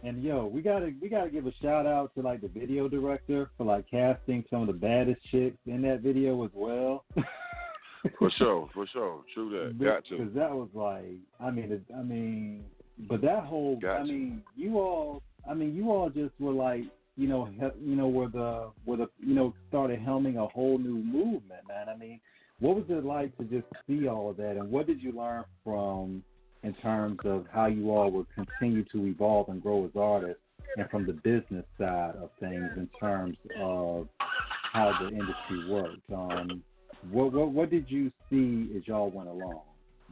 And yo, we gotta give a shout out to like the video director for like casting some of the baddest chicks in that video as well. For sure. True that. Got to. Because that was like, but that whole, you all just were like, started helming a whole new movement, man. I mean, what was it like to just see all of that, and what did you learn from in terms of how you all would continue to evolve and grow as artists, and from the business side of things in terms of how the industry works? What did you see as y'all went along?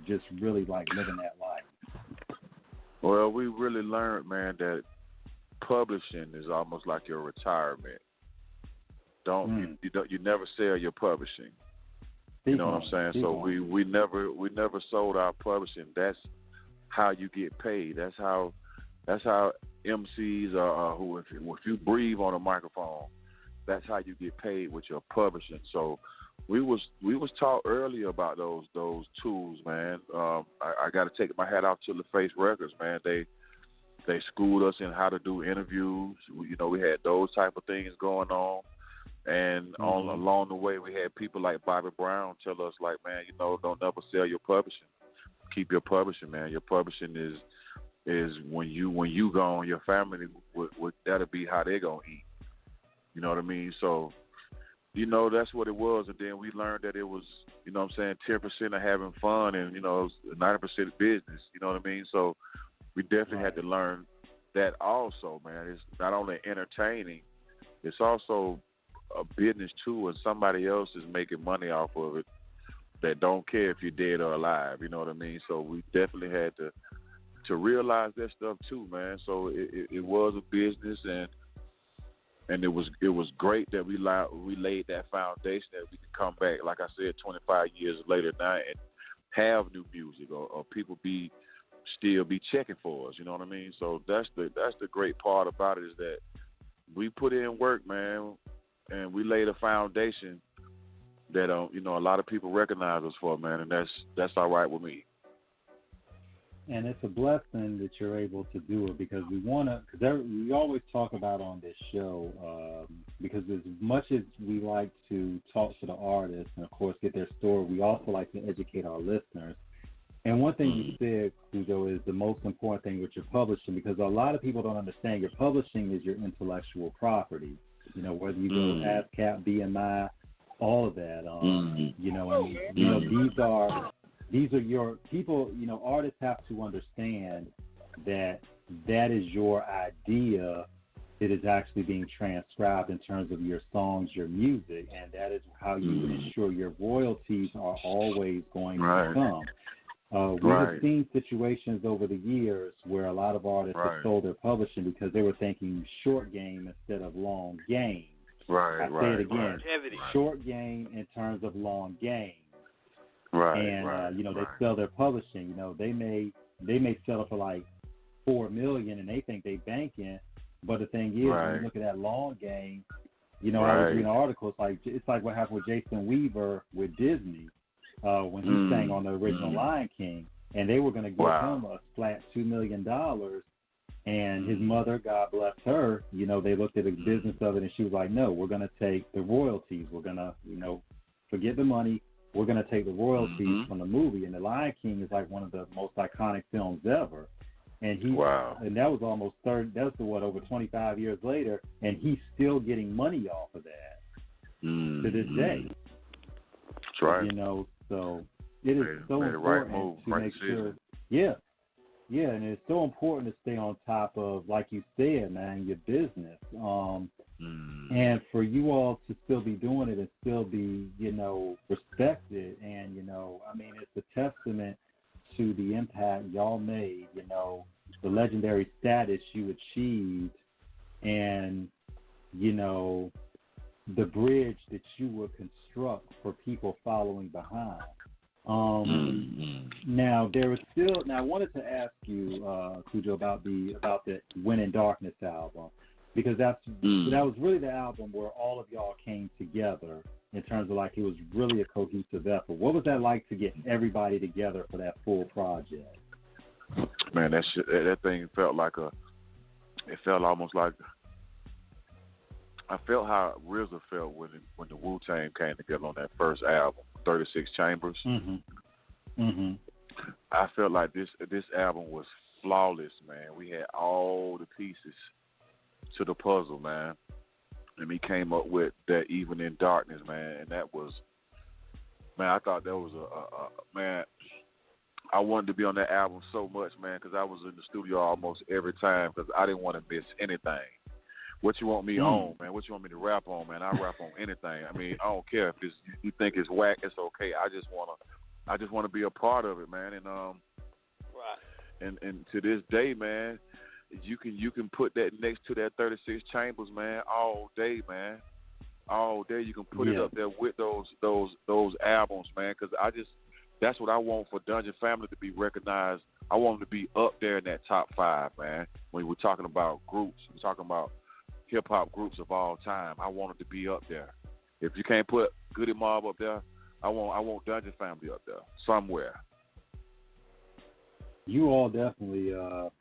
Just really like living that life. Well, we really learned, man, that publishing is almost like your retirement. You never sell your publishing. You know what I'm saying? So we never sold our publishing. That's how you get paid. That's how MCs are who if you breathe on a microphone, that's how you get paid with your publishing. So we was taught earlier about those tools, man. I got to take my hat off to LaFace Records, man. They schooled us in how to do interviews. We had those type of things going on. And along the way, we had people like Bobby Brown tell us, like, man, don't ever sell your publishing. Keep your publishing, man. Your publishing is when you gone, your family that'll be how they gonna eat. You know what I mean? So, that's what it was. And then we learned that it was, 10% of having fun and 90% business. You know what I mean? So we definitely had to learn that also, man. It's not only entertaining, it's also a business too, and somebody else is making money off of it that don't care if you're dead or alive. You know what I mean? So we definitely had to realize that stuff too, man. So it was a business, and it was great that we laid that foundation that we could come back, like I said, 25 years later now and have new music or people still be checking for us. You know what I mean? So that's the great part about it, is that we put in work, man. And we laid a foundation that a lot of people recognize us for, man, and that's all right with me. And it's a blessing that you're able to do it, because we always talk about on this show, because as much as we like to talk to the artists and of course get their story, we also like to educate our listeners. And one thing you said, Khujo, is the most important thing with your publishing, because a lot of people don't understand your publishing is your intellectual property. Whether you go ASCAP, BMI, all of that. These are your people. Artists have to understand that is your idea that is actually being transcribed in terms of your songs, your music, and that is how you ensure your royalties are always going to come. We have seen situations over the years where a lot of artists have sold their publishing because they were thinking short game instead of long game. I say it again, short game in terms of long game. And they sell their publishing. They may sell it for like $4 million, and they think they banking. But the thing is, when you look at that long game, I was reading an article. It's like what happened with Jason Weaver with Disney when he sang on the original Lion King, and they were going to give him a flat $2 million. And his mother, God bless her, they looked at the business of it, and she was like, "No, we're going to take the royalties. We're going to, forget the money. We're going to take the royalties from the movie." And The Lion King is like one of the most iconic films ever. And and that was almost over 25 years later, and he's still getting money off of that to this day. That's right. So it is so important to make sure. Yeah, and it's so important to stay on top of, like you said, man, your business. And for you all to still be doing it and still be, respected. And, it's a testament to the impact y'all made, the legendary status you achieved, and, the bridge that you would construct for people following behind. Now I wanted to ask you, Khujo, about the When in Darkness album, because that was really the album where all of y'all came together in terms of it was really a cohesive effort. What was that like to get everybody together for that full project? Man, that thing felt almost like, I felt how RZA felt when the Wu-Tang came together on that first album, 36 Chambers. I felt like this album was flawless, man. We had all the pieces to the puzzle, man. And we came up with that Even in Darkness, man. And that was, man, I thought that was man, I wanted to be on that album so much, man, because I was in the studio almost every time because I didn't want to miss anything. What you want me on, man? What you want me to rap on, man? I rap on anything. I mean, I don't care if you think it's whack. It's okay. I just wanna be a part of it, man. And and to this day, man, you can put that next to that 36 Chambers, man, all day, man. All day you can put it up there with those albums, man. Because that's what I want for Dungeon Family to be recognized. I want them to be up there in that top 5, man. When we're talking about groups, we're talking about hip-hop groups of all time. I want it to be up there. If you can't put Goodie Mob up there, I want Dungeon Family up there somewhere. You all definitely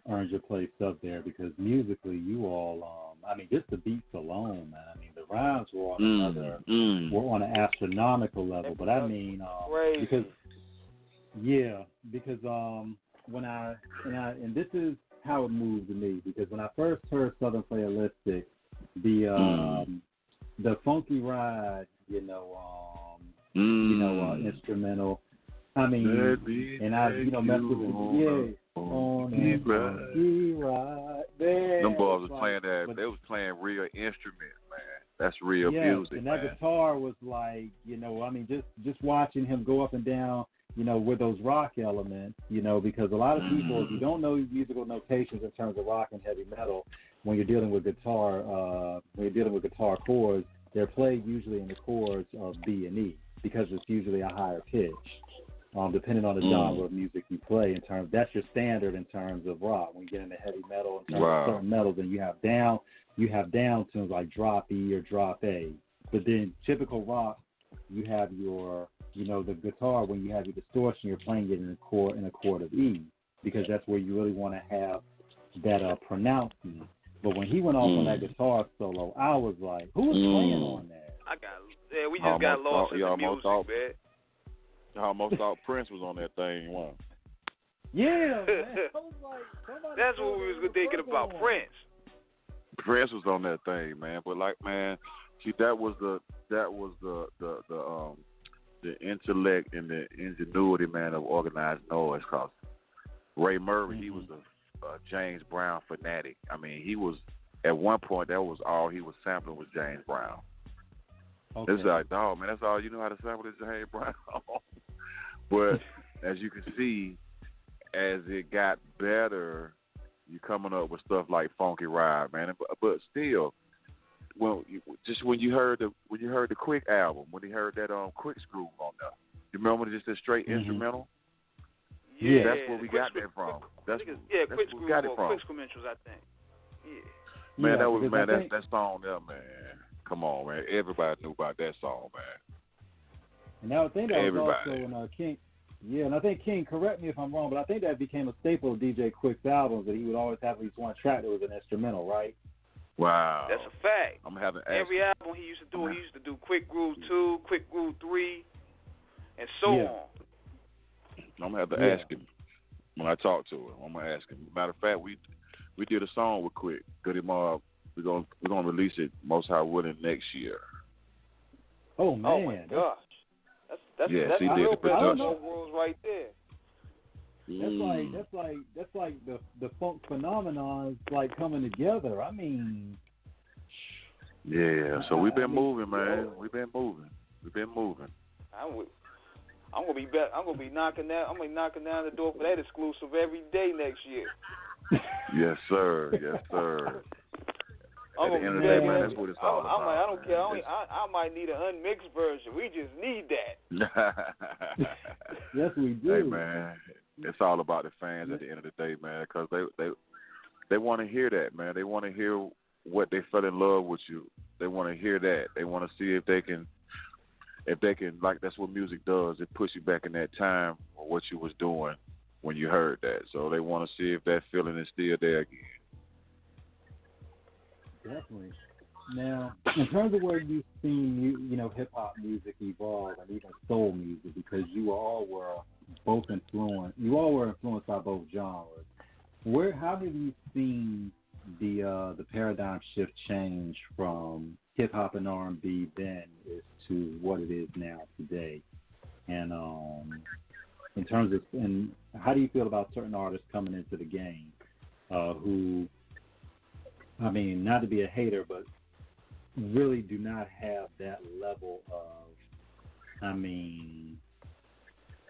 earned your place up there because musically, you all, just the beats alone, man. The rhymes were on were on an astronomical level. But because when this is how it moved to me, because when I first heard Southern Playalistic, the Funky Ride, instrumental. And I, messed with the on that Funky Ride. Them boys was playing that. They was playing real instruments, man. That's real music, and that guitar was like, just watching him go up and down, with those rock elements, because a lot of people, if you don't know musical notations in terms of rock and heavy metal, when you're dealing with guitar chords, they're played usually in the chords of B and E because it's usually a higher pitch, depending on the genre of music you play. That's your standard in terms of rock. When you get into heavy metal, in terms of certain metals, and you have down tunes like drop E or drop A. But then typical rock, you have your the guitar, when you have your distortion, you're playing it in a chord of E, because that's where you really want to have that pronouncement. But when he went off on that guitar solo, I was like, who was playing on that? We just got lost in the music, man. I almost thought Prince was on that thing. Wow. Yeah, man. I was like, that's what we was thinking about, Prince. Prince was on that thing, man. But see, that was the intellect and the ingenuity, man, of organized noise. Cause Ray Murray, he was a James Brown fanatic. He was, at one point, that was all he was sampling was James Brown. Okay. It's like, dog, man, that's all you know how to sample is James Brown. But as you can see, as it got better, you coming up with stuff like Funky Ride, man. But still, when you heard the Quick album, when you heard that Quick Screw on there, you remember just a straight instrumental? Yeah, that's where we got that from. That's Quick where Screw we got it from. Quick Instrumentals, I think. Yeah. Man, that song there, man. Come on, man. Everybody knew about that song, man. And I think that was also in King. Yeah, and I think King, correct me if I'm wrong, but I think that became a staple of DJ Quick's albums, that he would always have at least one track that was an instrumental, right? Wow. That's a fact. I'm having every album he used to do Quick Groove 2, Quick Groove 3, and so on. I'm gonna have to ask him when I talk to him. I'm gonna ask him. Matter of fact, we did a song with Quick Goodie Mob. We're gonna release it most high willing next year. Oh man! Oh my gosh! That's he did real the production. worlds right there. That's like the funk phenomenon is like coming together. I mean, yeah. So we've been moving, man. We've been moving. I'm gonna be back. I'm gonna be knocking down the door for that exclusive every day next year. Yes, sir. Yes, sir. At the end of the day, man, that's what it's all about. I don't care. I might need an unmixed version. We just need that. Yes, we do. Hey, man, it's all about the fans at the end of the day, man, because they want to hear that, man. They want to hear what they fell in love with you. They want to hear that. They want to see if they can, like, that's what music does. It puts you back in that time or what you was doing when you heard that. So they want to see if that feeling is still there again. Definitely. Now, in terms of where you've seen, hip hop music evolve and even soul music, because you all were influenced by both genres. How have you seen the paradigm shift change from hip hop and R&B then as to what it is now today? And in terms of, and how do you feel about certain artists coming into the game who, I mean, not to be a hater, but really do not have that level of,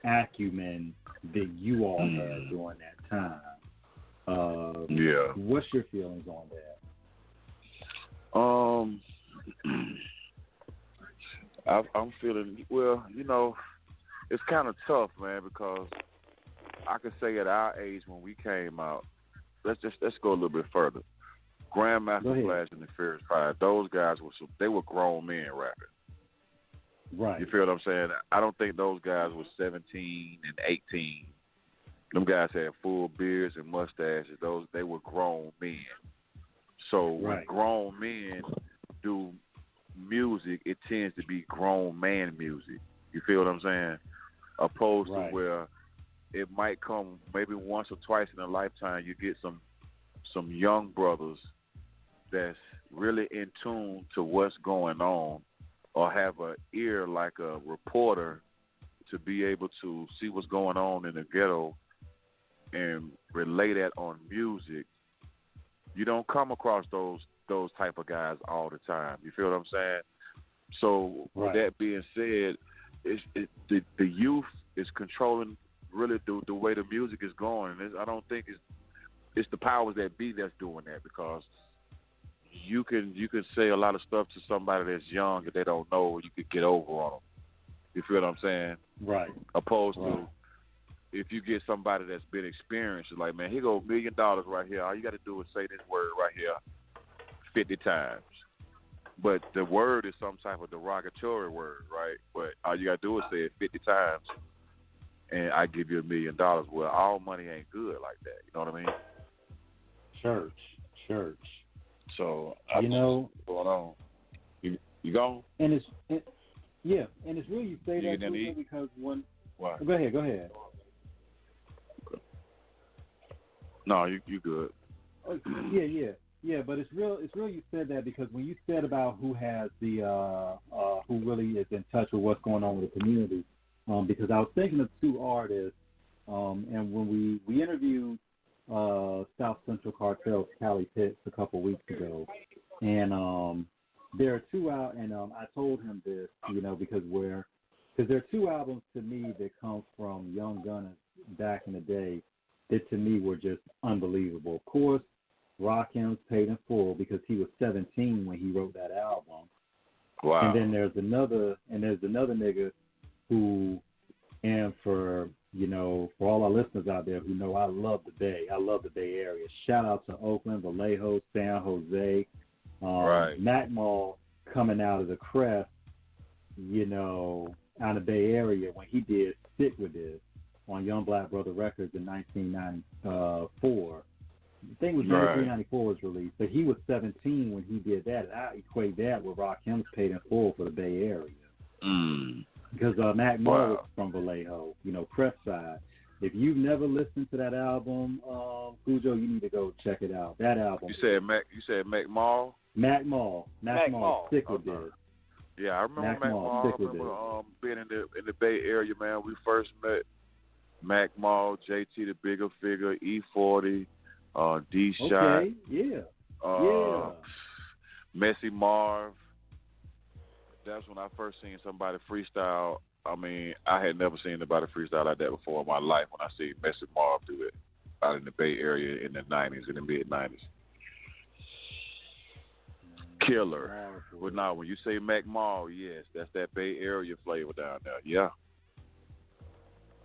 acumen that you all had during that time? What's your feelings on that? I'm feeling, it's kind of tough, man, because I could say at our age when we came out, let's go a little bit further. Grandmaster Flash and the Furious Five, those guys were grown men rapping. Right. You feel what I'm saying? I don't think those guys were 17 and 18. Them guys had full beards and mustaches. They were grown men. So when grown men do music, it tends to be grown man music. You feel what I'm saying? Opposed to where it might come maybe once or twice in a lifetime, you get some young brothers that's really in tune to what's going on, or have an ear like a reporter to be able to see what's going on in the ghetto and relay that on music. You don't come across those type of guys all the time. You feel what I'm saying? So with that being said, the youth is controlling really the way the music is going. I don't think it's the powers that be that's doing that, because you can say a lot of stuff to somebody that's young that they don't know, you could get over on them. You feel what I'm saying? Right. Opposed to if you get somebody that's been experienced, like, man, here go $1 million right here. All you got to do is say this word right here 50 times. But the word is some type of derogatory word, right? But all you got to do is say it 50 times, and I give you $1 million. Well, all money ain't good like that. You know what I mean? Church. So going on. You gone? And it's really, you say that because when. What? Go ahead. Okay. No, you good. Yeah. But it's real. You said that because when you said about who has the who really is in touch with what's going on with the community, because I was thinking of two artists, and when we interviewed South Central Cartel's Cali Pitts a couple weeks ago, and there are two out, and I told him this, because there are two albums to me that come from Young Gunna back in the day that to me were just unbelievable. Of course, Rakim's Paid in Full, because he was 17 when he wrote that album. Wow. And then there's another nigga who, and for all our listeners out there who know I love the Bay. I love the Bay Area. Shout out to Oakland, Vallejo, San Jose, Mac Mall coming out of the Crest, out of the Bay Area when he did Stick With This on Young Black Brother Records in 1994. I think it was 1994 was released, but he was 17 when he did that, and I equate that with Rakim's Paid in Full for the Bay Area. Because Mac Mall was from Vallejo, Crest side. If you've never listened to that album, Khujo, you need to go check it out. That album. You said Mac Mall? Mac Mall. Stick With This. Yeah, I remember Mac Mall. I remember being in the Bay Area, man. We first met Mac Mall, JT the Bigger Figure, E40, D Shot. Okay, yeah. Messy Marv. That's when I first seen somebody freestyle. I mean, I had never seen anybody freestyle like that before in my life when I see Messy Marv do it out in the Bay Area in the 90s, in the mid-90s. Killer. But now, when you say Mac Mall, yes, that's that Bay Area flavor down there. Yeah.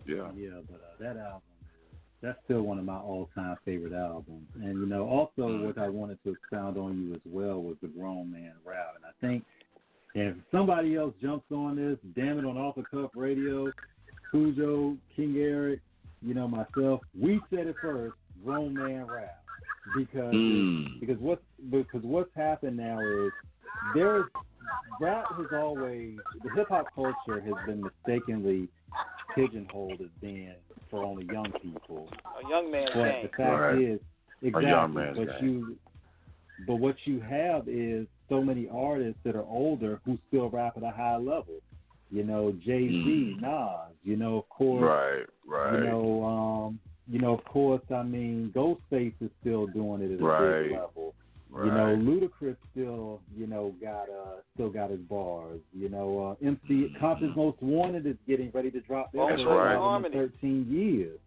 Yeah, but that album, that's still one of my all-time favorite albums. And, also what I wanted to expound on you as well was the Grown Man Rap. And I think if somebody else jumps on this, damn it, on Off the Cuff Radio, Khujo, King Eric, myself, we said it first, Grown Man Rap. Because what's happened now is rap has always, the hip-hop culture has been mistakenly pigeonholed as being for only young people. A young man's game. The fact is, exactly, a young man's game. But what you have is so many artists that are older who still rap at a high level. Jay-Z, Nas, of course. Right. Of course, I mean, Ghostface is still doing it at a big level. Right. Ludacris still got his bars. MC Compton's Most Wanted is getting ready to drop their first album in 13 years.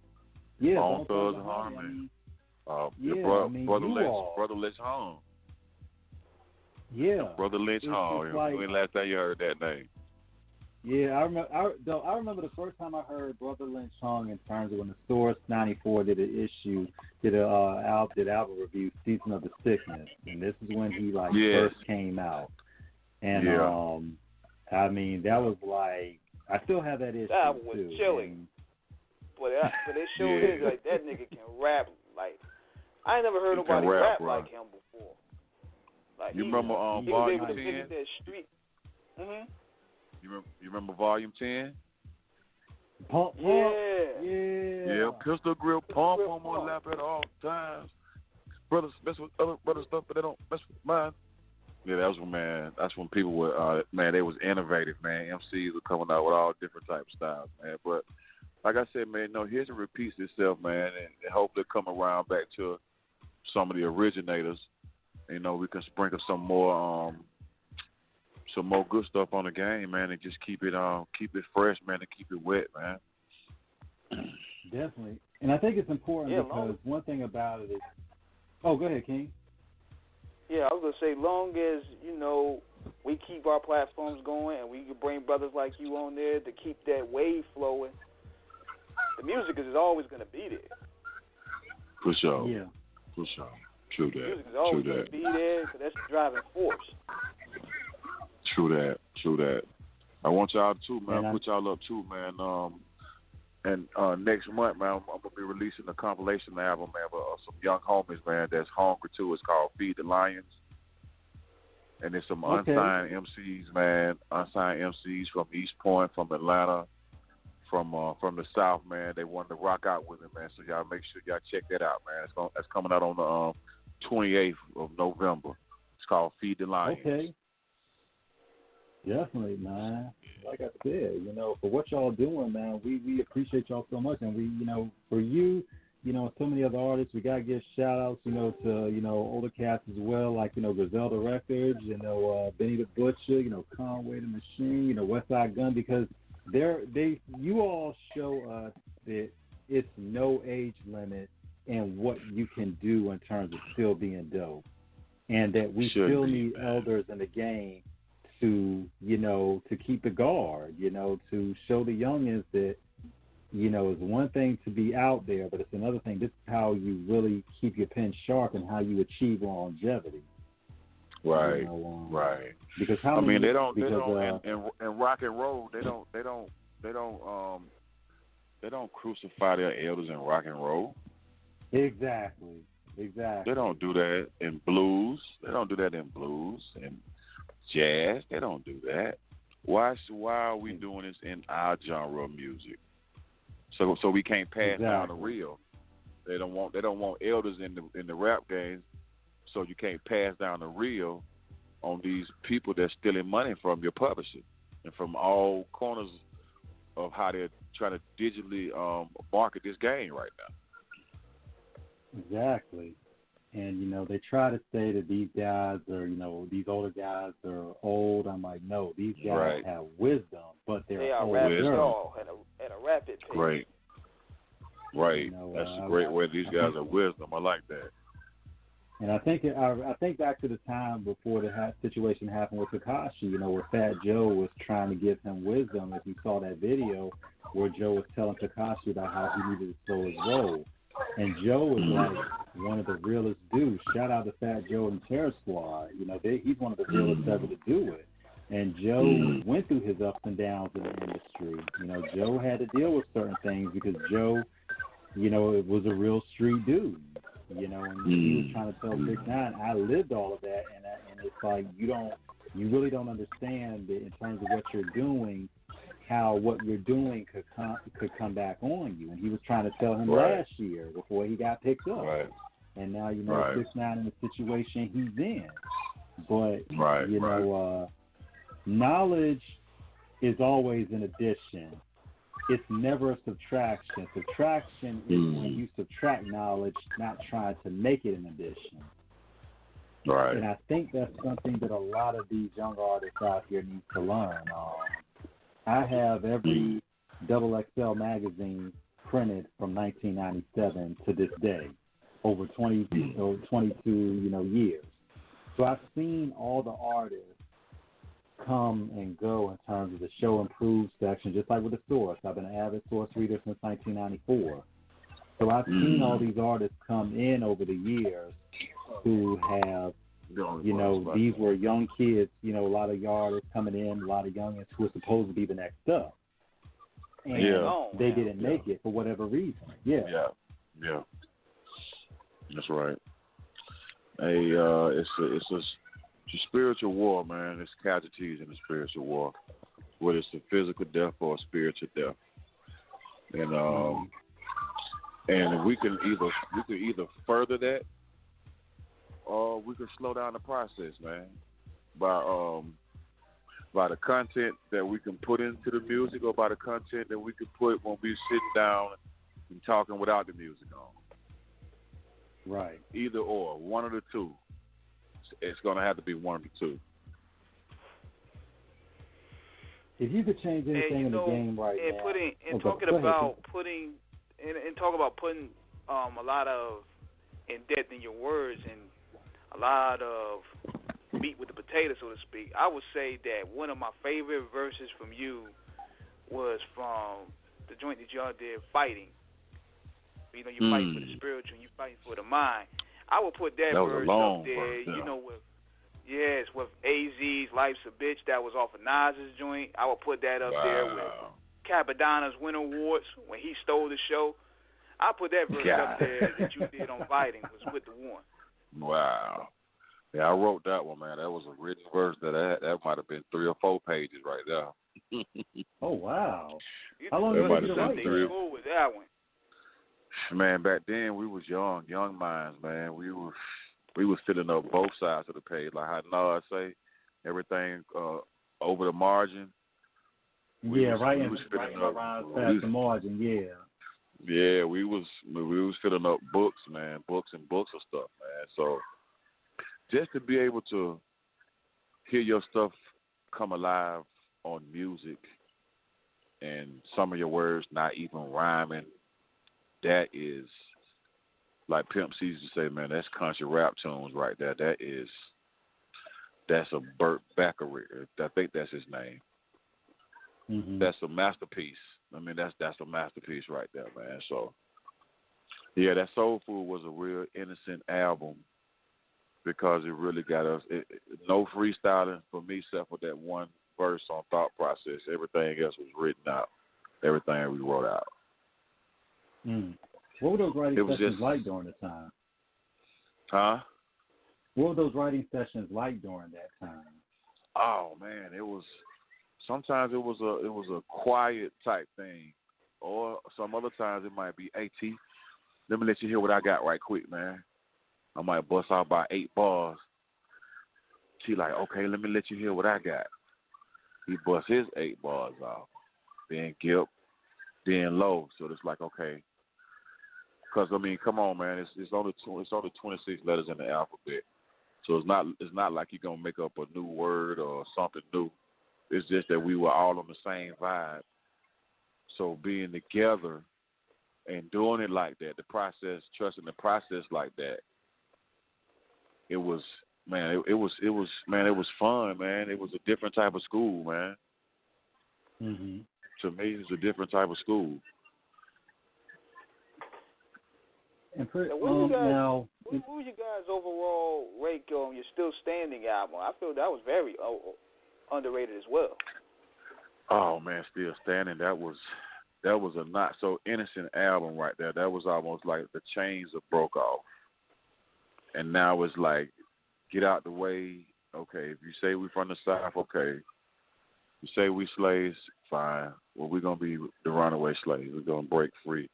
Yeah, Bone Thugs and Harmony. Brother Lynch Home. Yeah. Brother Lynch Home. When last time you heard that name? Yeah, I remember the first time I heard Brother Lynch Hung in terms of when the Source 94 did an album review, Season of the Sickness, and this is when he first came out, and I mean that was like I still have that issue. That was chilling, but it sure is like that nigga can rap like I ain't never heard nobody rap like him before. Like you remember Volume 10? That street. You remember Volume 10? Pump. Yeah, pistol grip, pump on my lap at all times. Brothers mess with other brothers' stuff, but they don't mess with mine. Yeah, that's when people were, they was innovative, man. MCs were coming out with all different types of styles, man. But like I said, man, history repeats itself, man, and hopefully come around back to some of the originators. We can sprinkle some more good stuff on the game, man, and just keep it fresh, man, and keep it wet, man. Definitely. And I think it's important because one thing about it is go ahead, King. Yeah, I was gonna say, long as we keep our platforms going and we can bring brothers like you on there to keep that wave flowing, the music is always gonna be there. For sure. Yeah. For sure. True that. The music is always gonna be there because that's the driving force. True that. I want y'all too, man. Put y'all up too, man. And next month, man, I'm gonna be releasing a compilation album, man, of some young homies, man, that's hungry too. It's called Feed the Lions, and it's some unsigned MCs, man. Unsigned MCs from East Point, from Atlanta, from the South, man. They wanted to rock out with me, man. So y'all make sure y'all check that out, man. That's coming out on the 28th of November. It's called Feed the Lions. Okay. Definitely, man. Like I said, for what y'all doing, man, we appreciate y'all so much, and we, for you, so many other artists, we gotta give shout outs, to older cats as well, like Griselda Records, Benny the Butcher, Conway the Machine, Westside Gun, because you all show us that it's no age limit in what you can do in terms of still being dope, and that we still need elders in the game to, to keep the guard, to show the youngins that, it's one thing to be out there, but it's another thing. This is how you really keep your pen sharp and how you achieve longevity. Right, right. Because they don't in rock and roll, they don't crucify their elders in rock and roll. Exactly. They don't do that in blues. They don't do that in blues and jazz. They don't do that. Why are we doing this in our genre of music? So we can't pass down the real. They don't want elders in the rap game, so you can't pass down the real on these people that's stealing money from your publisher and from all corners of how they're trying to digitally market this game right now. Exactly. And, they try to say that these guys are, these older guys are old. I'm like, no, these guys have wisdom, but they are rapid at a rapid pace. Great. Right. That's a great way. These guys are wisdom. I like that. And I think back to the time before the situation happened with Tekashi, where Fat Joe was trying to give him wisdom. If you saw that video where Joe was telling Tekashi about how he needed to slow his roll. And Joe was like one of the realest dudes. Shout out to Fat Joe and Terror Squad. He's one of the realest ever to do it. And Joe went through his ups and downs in the industry. Joe had to deal with certain things because Joe, it was a real street dude. And he was trying to tell 6ix9ine, I lived all of that, and it's like you really don't understand that in terms of what you're doing, how what you're doing could come back on you. And he was trying to tell him last year before he got picked up. Right. And now 6ix9ine in the situation he's in. But knowledge is always an addition. It's never a subtraction. Subtraction is when you subtract knowledge, not trying to make it an addition. Right. And I think that's something that a lot of these young artists out here need to learn. I have every XXL magazine printed from 1997 to this day, over 22 years. So I've seen all the artists come and go in terms of the show improved section, just like with the Source. I've been an avid Source reader since 1994. So I've seen all these artists come in over the years who have, these were young kids, a lot of artists coming in, a lot of youngins who were supposed to be the next up. And they didn't make it for whatever reason. Yeah. That's right. It's a spiritual war, man. It's casualties in the spiritual war, whether it's a physical death or a spiritual death. And we can either further that, or we can slow down the process, man, by the content that we can put into the music, or by the content that we can put when we sitting down and talking without the music on. Right. Either or, one of the two. It's going to have to be one of the two. If you could change anything in the game right now. Talking about putting a lot of in depth in your words and a lot of meat with the potato, so to speak, I would say that one of my favorite verses from you was from the joint that y'all did, Fighting. You fighting for the spiritual and you fighting for the mind. I would put that verse up there, with AZ's Life's a Bitch. That was off of Nas's joint. I would put that up there with Capadonna's Winter Awards when he stole the show. I put that verse up there that you did on Fighting, was with the one. Wow. Yeah, I wrote that one, man. That was a written verse that might have been 3 or 4 pages right there. Oh, wow. How long did you write that? With that one? Man, back then we was young minds, man. We was filling up both sides of the page, like how Nas say, everything over the margin. Right around past the margin. Yeah, we was filling up books, man, books and stuff, man. So just to be able to hear your stuff come alive on music and some of your words not even rhyming, that is, like Pimp C used to say, man, that's country rap tunes right there. That's a Burt Bacharach. I think that's his name. Mm-hmm. That's a masterpiece. I mean, that's a masterpiece right there, man. So, yeah, that Soul Food was a real innocent album because it really got us. No freestyling for me except for that one verse on Thought Process. Everything else was written out. Everything we wrote out. Mm. What were those writing sessions like during the time? Huh? What were those writing sessions like during that time? Oh man, sometimes it was a quiet type thing, or some other times it might be, hey T, let me let you hear what I got right quick, man. I might bust out by 8 bars. T like, okay, let me let you hear what I got. He busts his 8 bars off. Then Gip, then Low. So it's like, okay. Because I mean, come on, man. It's only 26 letters in the alphabet. So it's not like you're gonna make up a new word or something new. It's just that we were all on the same vibe. So being together and doing it like that, the process, trusting the process like that, it was fun, man. It was a different type of school, man. Mm-hmm. To me, it was a different type of school. And what was your guys' overall rate on your Still Standing album? I feel that was very underrated as well. Oh man, Still Standing. That was a not so innocent album right there. That was almost like the chains have broke off, and now it's like, get out the way. Okay, if you say we from the South, okay. You say we slaves, fine. Well, we're gonna be the runaway slaves. We're gonna break free.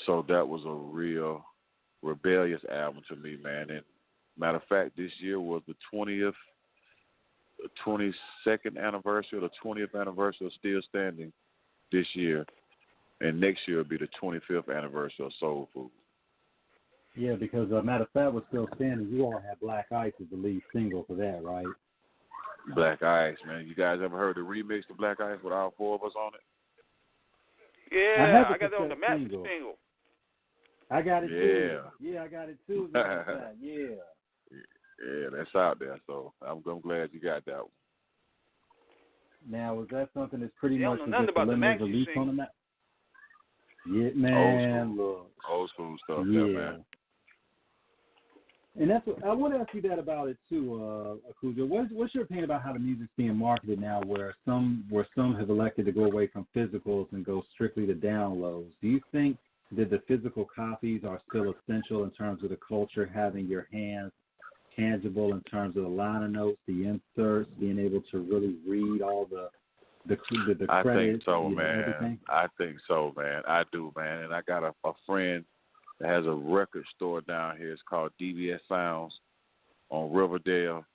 So that was a real rebellious album to me, man. And matter of fact, this year was the 22nd anniversary or the 20th anniversary of Still Standing this year. And next year will be the 25th anniversary of Soul Food. Yeah, because matter of fact, was Still Standing. You all had Black Ice as the lead single for that, right? Black Ice, man. You guys ever heard the remix to Black Ice with all 4 of us on it? Yeah, I got it on the master single. I got it too. Yeah, I got it too. Yeah, that's out there. So I'm glad you got that one. Now, was that something that's pretty much just a limited release on the map? Yeah, man. Old school stuff, yeah, man. And that's what, I want to ask you that about it too, Khujo. What's your opinion about how the music's being marketed now, where some have elected to go away from physicals and go strictly to downloads? Do you think that the physical copies are still essential in terms of the culture, having your hands tangible in terms of the liner notes, the inserts, being able to really read all the credits? I think so, man. Everything? I think so, man. I do, man. And I got a friend that has a record store down here. It's called DBS Sounds on Riverdale.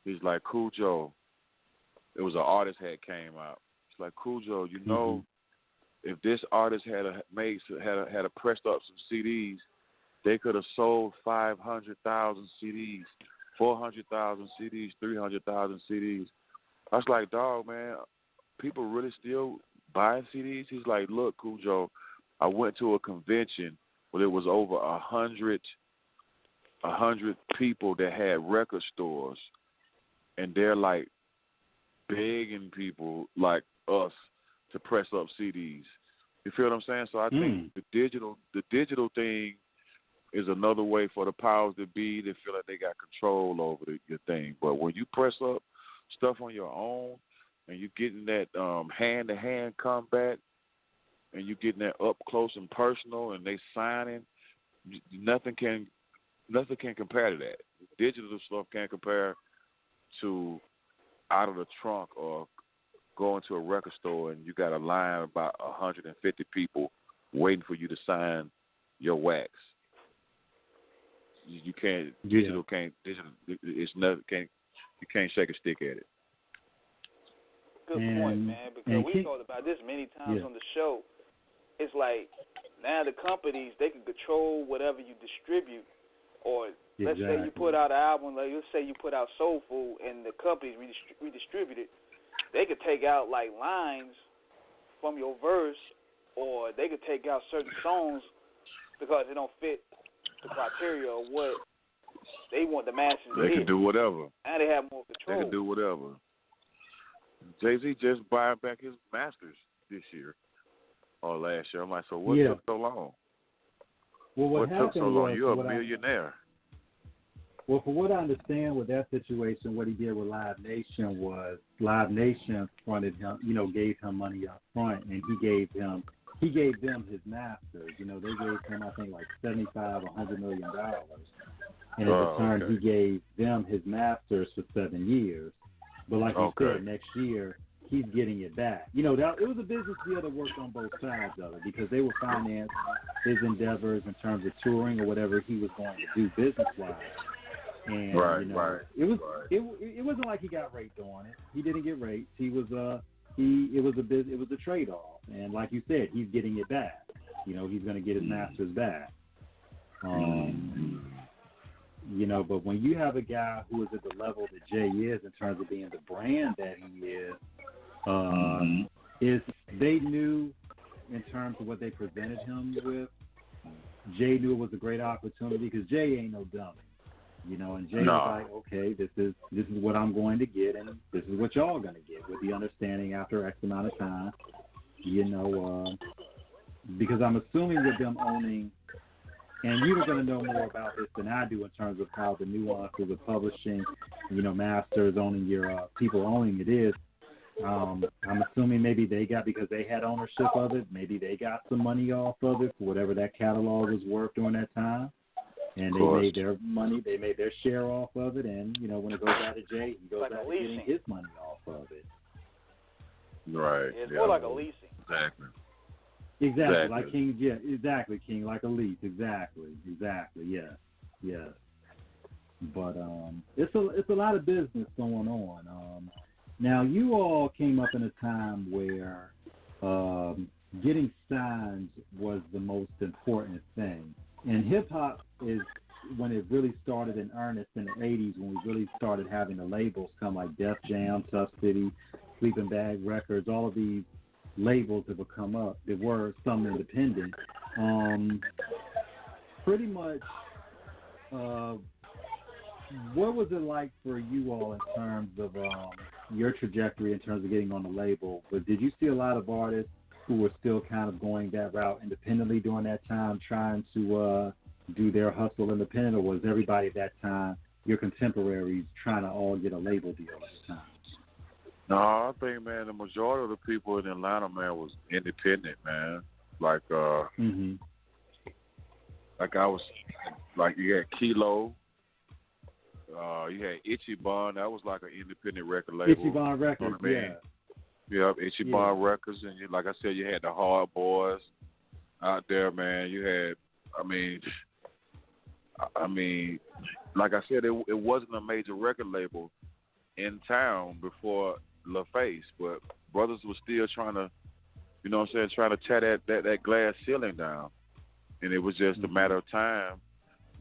He's like, Khujo, it was an artist had came out. It's like, Khujo, you know, if this artist had pressed up some CDs, they could have sold 500,000 CDs, 400,000 CDs, 300,000 CDs. I was like, dog, man, people really still buying CDs? He's like, look, Khujo, I went to a convention where there was over 100 people that had record stores, and they're like begging people like us to press up CDs. You feel what I'm saying? So I think the digital thing is another way for the powers that be to feel like they got control over your thing. But when you press up stuff on your own and you're getting that hand-to-hand combat and you're getting that up close and personal and they signing, nothing can compare to that. Digital stuff can't compare to out of the trunk or going to a record store and you got a line of about 150 people waiting for you to sign your wax. You can't. Digital can't. Digital. It's nothing. You can't shake a stick at it. Good point, man. Because we talked about this many times on the show. It's like now the companies, they can control whatever you distribute. Or let's say you put out an album. Like let's say you put out Soul Food, and the companies redistribute it. They could take out like lines from your verse, or they could take out certain songs because it don't fit the criteria of what they want the masses to hear. They can do whatever. And they have more control. They can do whatever. Jay-Z just buying back his masters this year or last year. I'm like, so what took so long? Well, what took so long? Was, You're a millionaire. Well, from what I understand with that situation, what he did with Live Nation was Live Nation fronted him, gave him money up front, and he gave them his masters. They gave him, I think, like $75 or $100 million, and in return, he gave them his masters for 7 years. But like you said, next year he's getting it back. It was a business deal that worked on both sides of it because they would finance his endeavors in terms of touring or whatever he was going to do business-wise. And it wasn't like he got raped on it. He didn't get raped. It was a trade-off. And like you said, he's getting it back. He's going to get his masters back. But when you have a guy who is at the level that Jay is in terms of being the brand that he is they knew in terms of what they presented him with. Jay knew it was a great opportunity because Jay ain't no dummy. And Jay was like, okay, this is what I'm going to get, and this is what y'all going to get, with the understanding after X amount of time, because I'm assuming with them owning, and you're going to know more about this than I do in terms of how the nuances of publishing, masters owning your people owning it is. I'm assuming maybe they got, because they had ownership of it, maybe they got some money off of it for whatever that catalog was worth during that time. And they made their money, they made their share off of it, and, when it goes out to Jay, he goes out to getting his money off of it. Right. It's more like a leasing. Exactly. Like King, exactly, King, like a lease. Exactly, yes. But it's a lot of business going on. Now, you all came up in a time where getting signed was the most important thing. And hip-hop is when it really started in earnest in the 80s, when we really started having the labels come like Def Jam, Tough City, Sleeping Bag Records, all of these labels that would come up. There were some independent. Pretty much, what was it like for you all in terms of your trajectory in terms of getting on the label? But did you see a lot of artists who were still kind of going that route independently during that time, trying to do their hustle independent, or was everybody at that time, your contemporaries, trying to all get a label deal at the time? No, I think, man, the majority of the people in Atlanta, man, was independent, man. Like you had Kilo, you had Ichiban. That was like an independent record label. Ichiban Records, Yeah, Ichiban Records, and like I said, you had the Hard Boys out there, man. You had, like I said, it wasn't a major record label in town before LaFace, but brothers were still trying to, trying to tear that glass ceiling down, and it was just a matter of time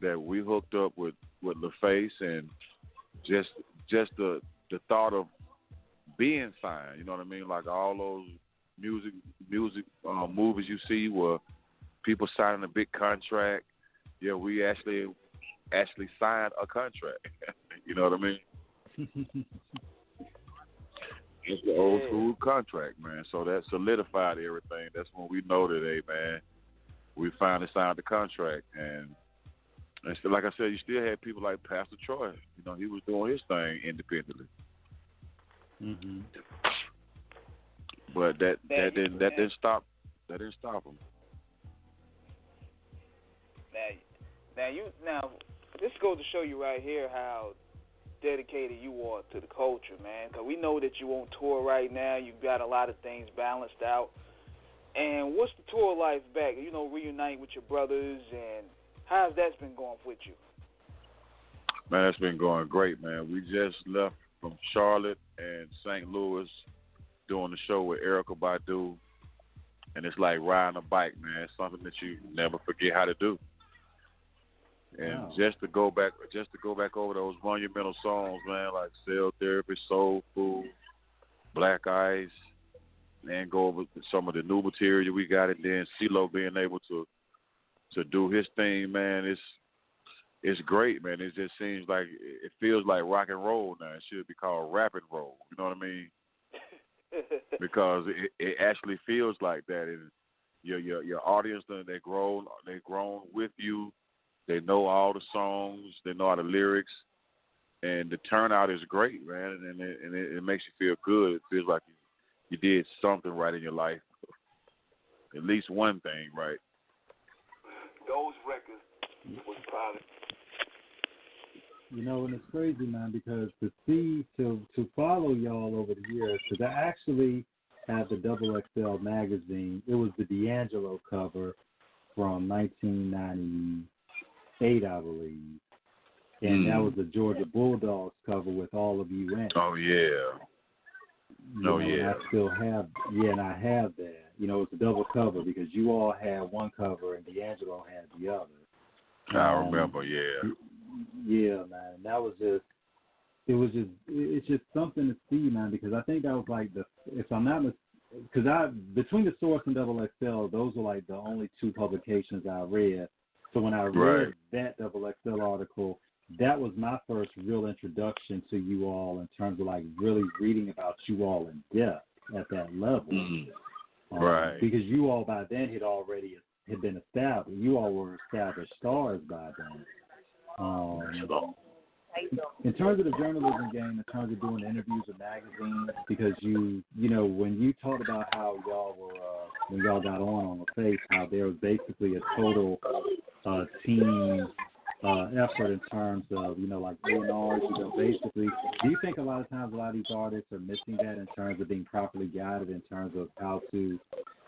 that we hooked up with LaFace, and just the thought of being signed, like all those music movies you see where people signing a big contract. Yeah, we actually signed a contract. You know what I mean? It's the old school contract, man. So that solidified everything. That's when we know that, hey, man, we finally signed the contract. And so, like I said, you still had people like Pastor Troy. He was doing his thing independently. Mm-hmm. But that didn't stop him. Now this goes to show you right here how dedicated you are to the culture, man. Because we know that you on tour right now. You've got a lot of things balanced out. And what's the tour life back? Reunite with your brothers, and how's that been going with you? Man, it's been going great, man. We just left from Charlotte and St. Louis doing the show with Erykah Badu, and it's like riding a bike, man. It's something that you never forget how to do. And just to go back over those monumental songs, man, like Cell Therapy, Soul Food, Black Ice, and go over some of the new material we got, and then CeeLo being able to do his thing, man, it's great, man. It just seems like it feels like rock and roll now. It should be called rap and roll. You know what I mean? Because it actually feels like that. And your audience, they've grown with you. They know all the songs. They know all the lyrics, and the turnout is great, man. And it makes you feel good. It feels like you did something right in your life, at least one thing right. Those records was probably. You know, and it's crazy, man, because to follow y'all over the years, because I actually had the Double XL magazine. It was the D'Angelo cover from 1998, I believe, and that was the Georgia Bulldogs cover with all of you in it. Oh yeah. I still have, and I have that. You know, it's a double cover because you all had one cover and D'Angelo had the other. I remember, yeah. Yeah, man. That was just, it's just something to see, man, because I think that was like if I'm not mistaken, because between the Source and Double XL, those were like the only two publications I read. So when I read that Double XL article, that was my first real introduction to you all in terms of like really reading about you all in depth at that level. Right. Because you all by then had been established. You all were established stars by then. In terms of the journalism game, in terms of doing interviews with magazines, because you know, when you talked about how y'all were, when y'all got on the face, how there was basically a total team effort in terms of, you know, like A&Rs, you know, basically, do you think a lot of times a lot of these artists are missing that in terms of being properly guided in terms of how to,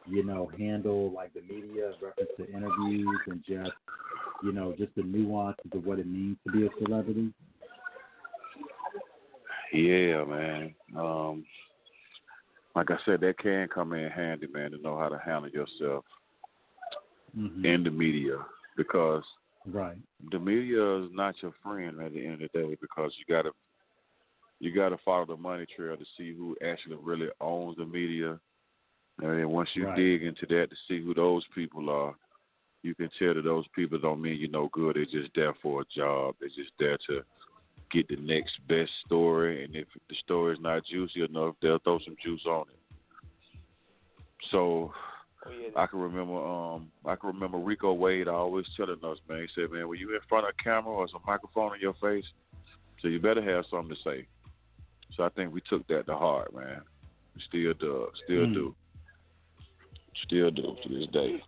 you know, handle like the media in reference to interviews and just, you know, just the nuances of what it means to be a celebrity? Yeah, man. Like I said, that can come in handy, man, to know how to handle yourself in the media, because the media is not your friend at the end of the day, because you gotta follow the money trail to see who actually really owns the media, and then once you dig into that to see who those people are, you can tell that those people don't mean you no good. They're just there for a job. They're just there to get the next best story, and if the story is not juicy enough, they'll throw some juice on it. So I can remember Rico Wade always telling us, man, he said, man, when you in front of a camera or some microphone in your face, so you better have something to say. So I think we took that to heart, man. We still do to this day.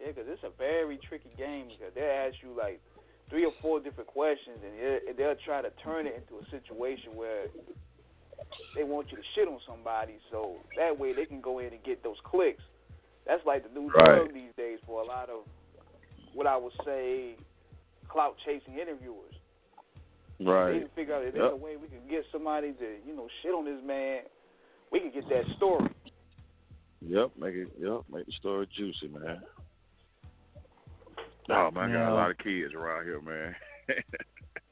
Yeah, because it's a very tricky game, because they'll ask you like 3 or 4 different questions, and they'll try to turn it into a situation where they want you to shit on somebody, so that way they can go in and get those clicks. That's like the new drug these days for a lot of what I would say clout-chasing interviewers. Right. They can figure out if there's a way we can get somebody to, you know, shit on this man, we can get that story. Make the story juicy, man. Oh, man, I got a lot of kids around here, man.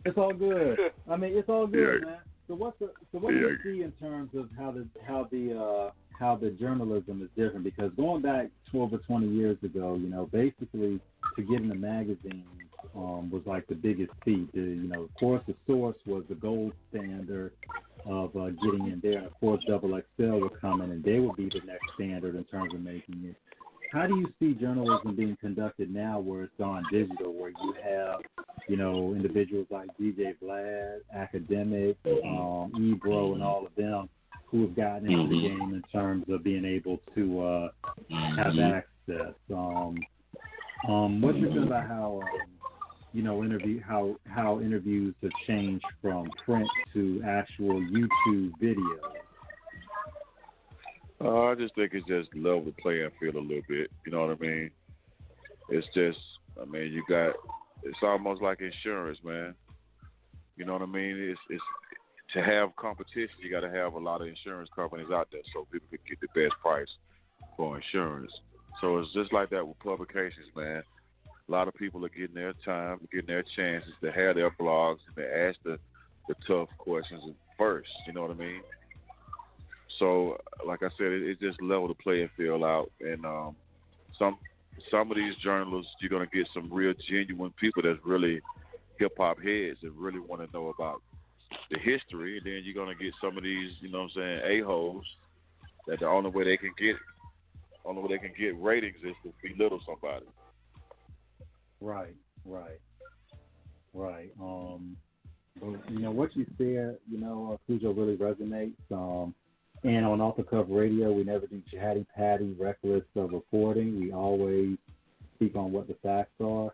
It's all good. I mean, it's all good, man. So what do you see in terms of how the journalism is different? Because going back 12 or 20 years ago, you know, basically to get in the magazine was like the biggest feat. You know, of course, the Source was the gold standard of getting in there. And of course, Double XL would come in, and they would be the next standard in terms of making it. How do you see journalism being conducted now where it's gone digital, where you have, you know, individuals like DJ Vlad, Academic, Ebro, and all of them who have gotten into the game in terms of being able to have access? What's your feel about how, you know, how interviews have changed from print to actual YouTube videos? I just think it's just level the playing field a little bit. You know what I mean? It's just, I mean, it's almost like insurance, man. You know what I mean? It's to have competition, you got to have a lot of insurance companies out there so people can get the best price for insurance. So it's just like that with publications, man. A lot of people are getting their time, getting their chances to have their blogs and to ask the tough questions first. You know what I mean? So, like I said, it just leveled the playing field out. And some of these journalists, you're going to get some real genuine people that's really hip-hop heads that really want to know about the history. And then you're going to get some of these, you know what I'm saying, a-holes that the only way they can get ratings is to belittle somebody. Right. But, you know, what you said, you know, Khujo really resonates. And on Off the Cuff Radio, we never do chatty-patty, reckless reporting. We always speak on what the facts are.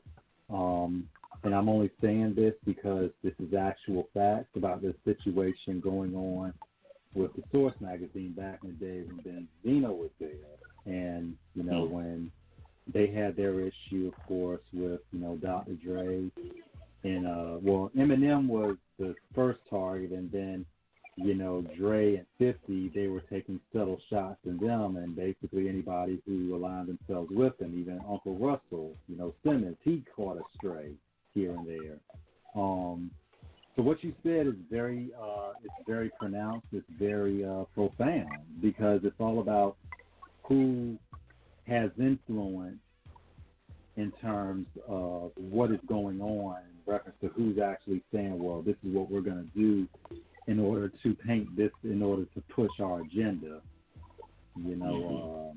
And I'm only saying this because this is actual facts about this situation going on with the Source magazine back in the day when Benzino was there. And, you know, when they had their issue, of course, with, you know, Dr. Dre. And, Eminem was the first target, and then, you know, Dre and 50, they were taking subtle shots at them, and basically anybody who aligned themselves with them, even Uncle Russell, you know, Simmons, he caught a stray here and there. So what you said is it's very pronounced, it's very profound, because it's all about who has influence in terms of what is going on in reference to who's actually saying, well, this is what we're going to do in order to paint this, in order to push our agenda. You know,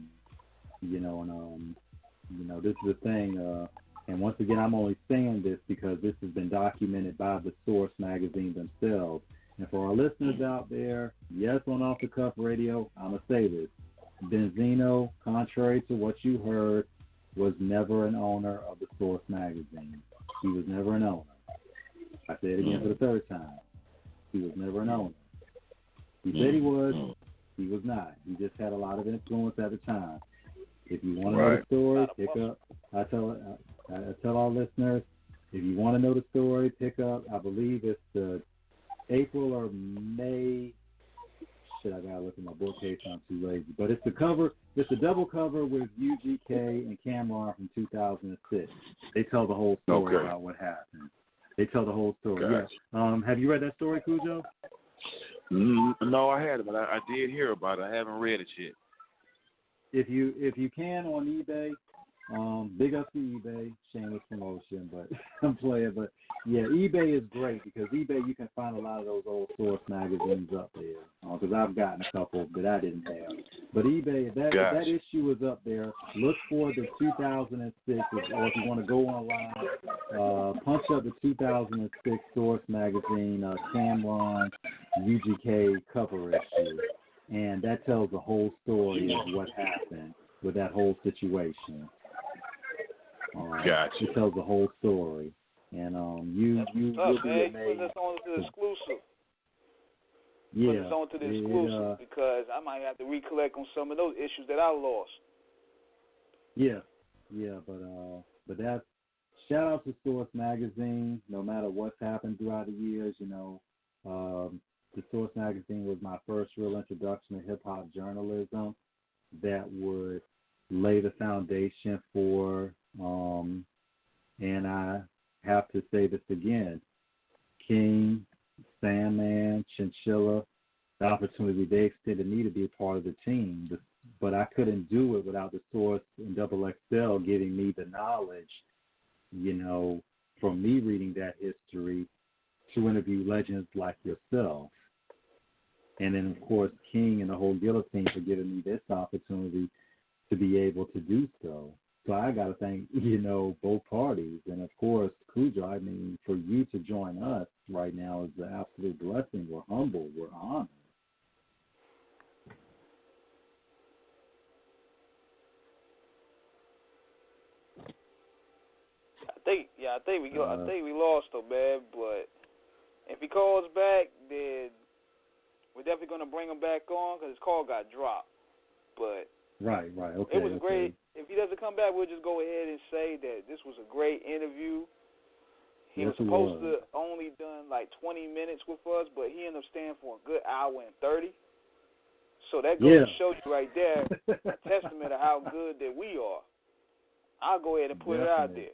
this is the thing. And once again, I'm only saying this because this has been documented by the Source magazine themselves. And for our listeners out there, yes, on Off the Cuff Radio, I'm going to say this. Benzino, contrary to what you heard, was never an owner of the Source magazine. He was never an owner. I say it again for the third time. He was never an owner. He said he was. He was not. He just had a lot of influence at the time. If you want to know the story, pick up. I tell our listeners, if you want to know the story, pick up. I believe it's the April or May. Shit, I gotta look at my bookcase. I'm too lazy. But it's the cover. It's the double cover with UGK and Cameron from 2006. They tell the whole story about what happened. They tell the whole story. Gotcha. Yes. Have you read that story, Khujo? No, I hadn't, but I did hear about it. I haven't read it yet. If you can on eBay, big up to eBay, shameless promotion, but I'm playing. But yeah, eBay is great because eBay you can find a lot of those old Source magazines up there. Because I've gotten a couple that I didn't have. But eBay, if that issue is up there, look for the 2006, or if you want to go online, punch up the 2006 Source magazine, Cameron UGK cover issue. And that tells the whole story of what happened with that whole situation. Gotcha. It tells the whole story. And you will be amazed. Put us on to the exclusive. Yeah. Put us on to the exclusive because I might have to recollect on some of those issues that I lost. Yeah, but that's shout out to Source Magazine. No matter what's happened throughout the years, you know, the Source Magazine was my first real introduction to hip hop journalism that would lay the foundation for. And I have to say this again: King, Sandman, Chinchilla, the opportunity they extended me to be a part of the team. But I couldn't do it without the Source and Double XL giving me the knowledge, you know, from me reading that history to interview legends like yourself. And then, of course, King and the whole Guillotine for giving me this opportunity to be able to do so. So I got to thank, you know, both parties. And, of course, Khujo, I mean, for you to join us right now is an absolute blessing. We're humble. We're honored. I think we lost him, man. But if he calls back, then we're definitely going to bring him back on because his call got dropped. But right, okay. It was great. If he doesn't come back, we'll just go ahead and say that this was a great interview. He was supposed to only done like 20 minutes with us, but he ended up staying for a good hour and 30. So that goes to show you right there a testament of how good that we are. I'll go ahead and put it out there.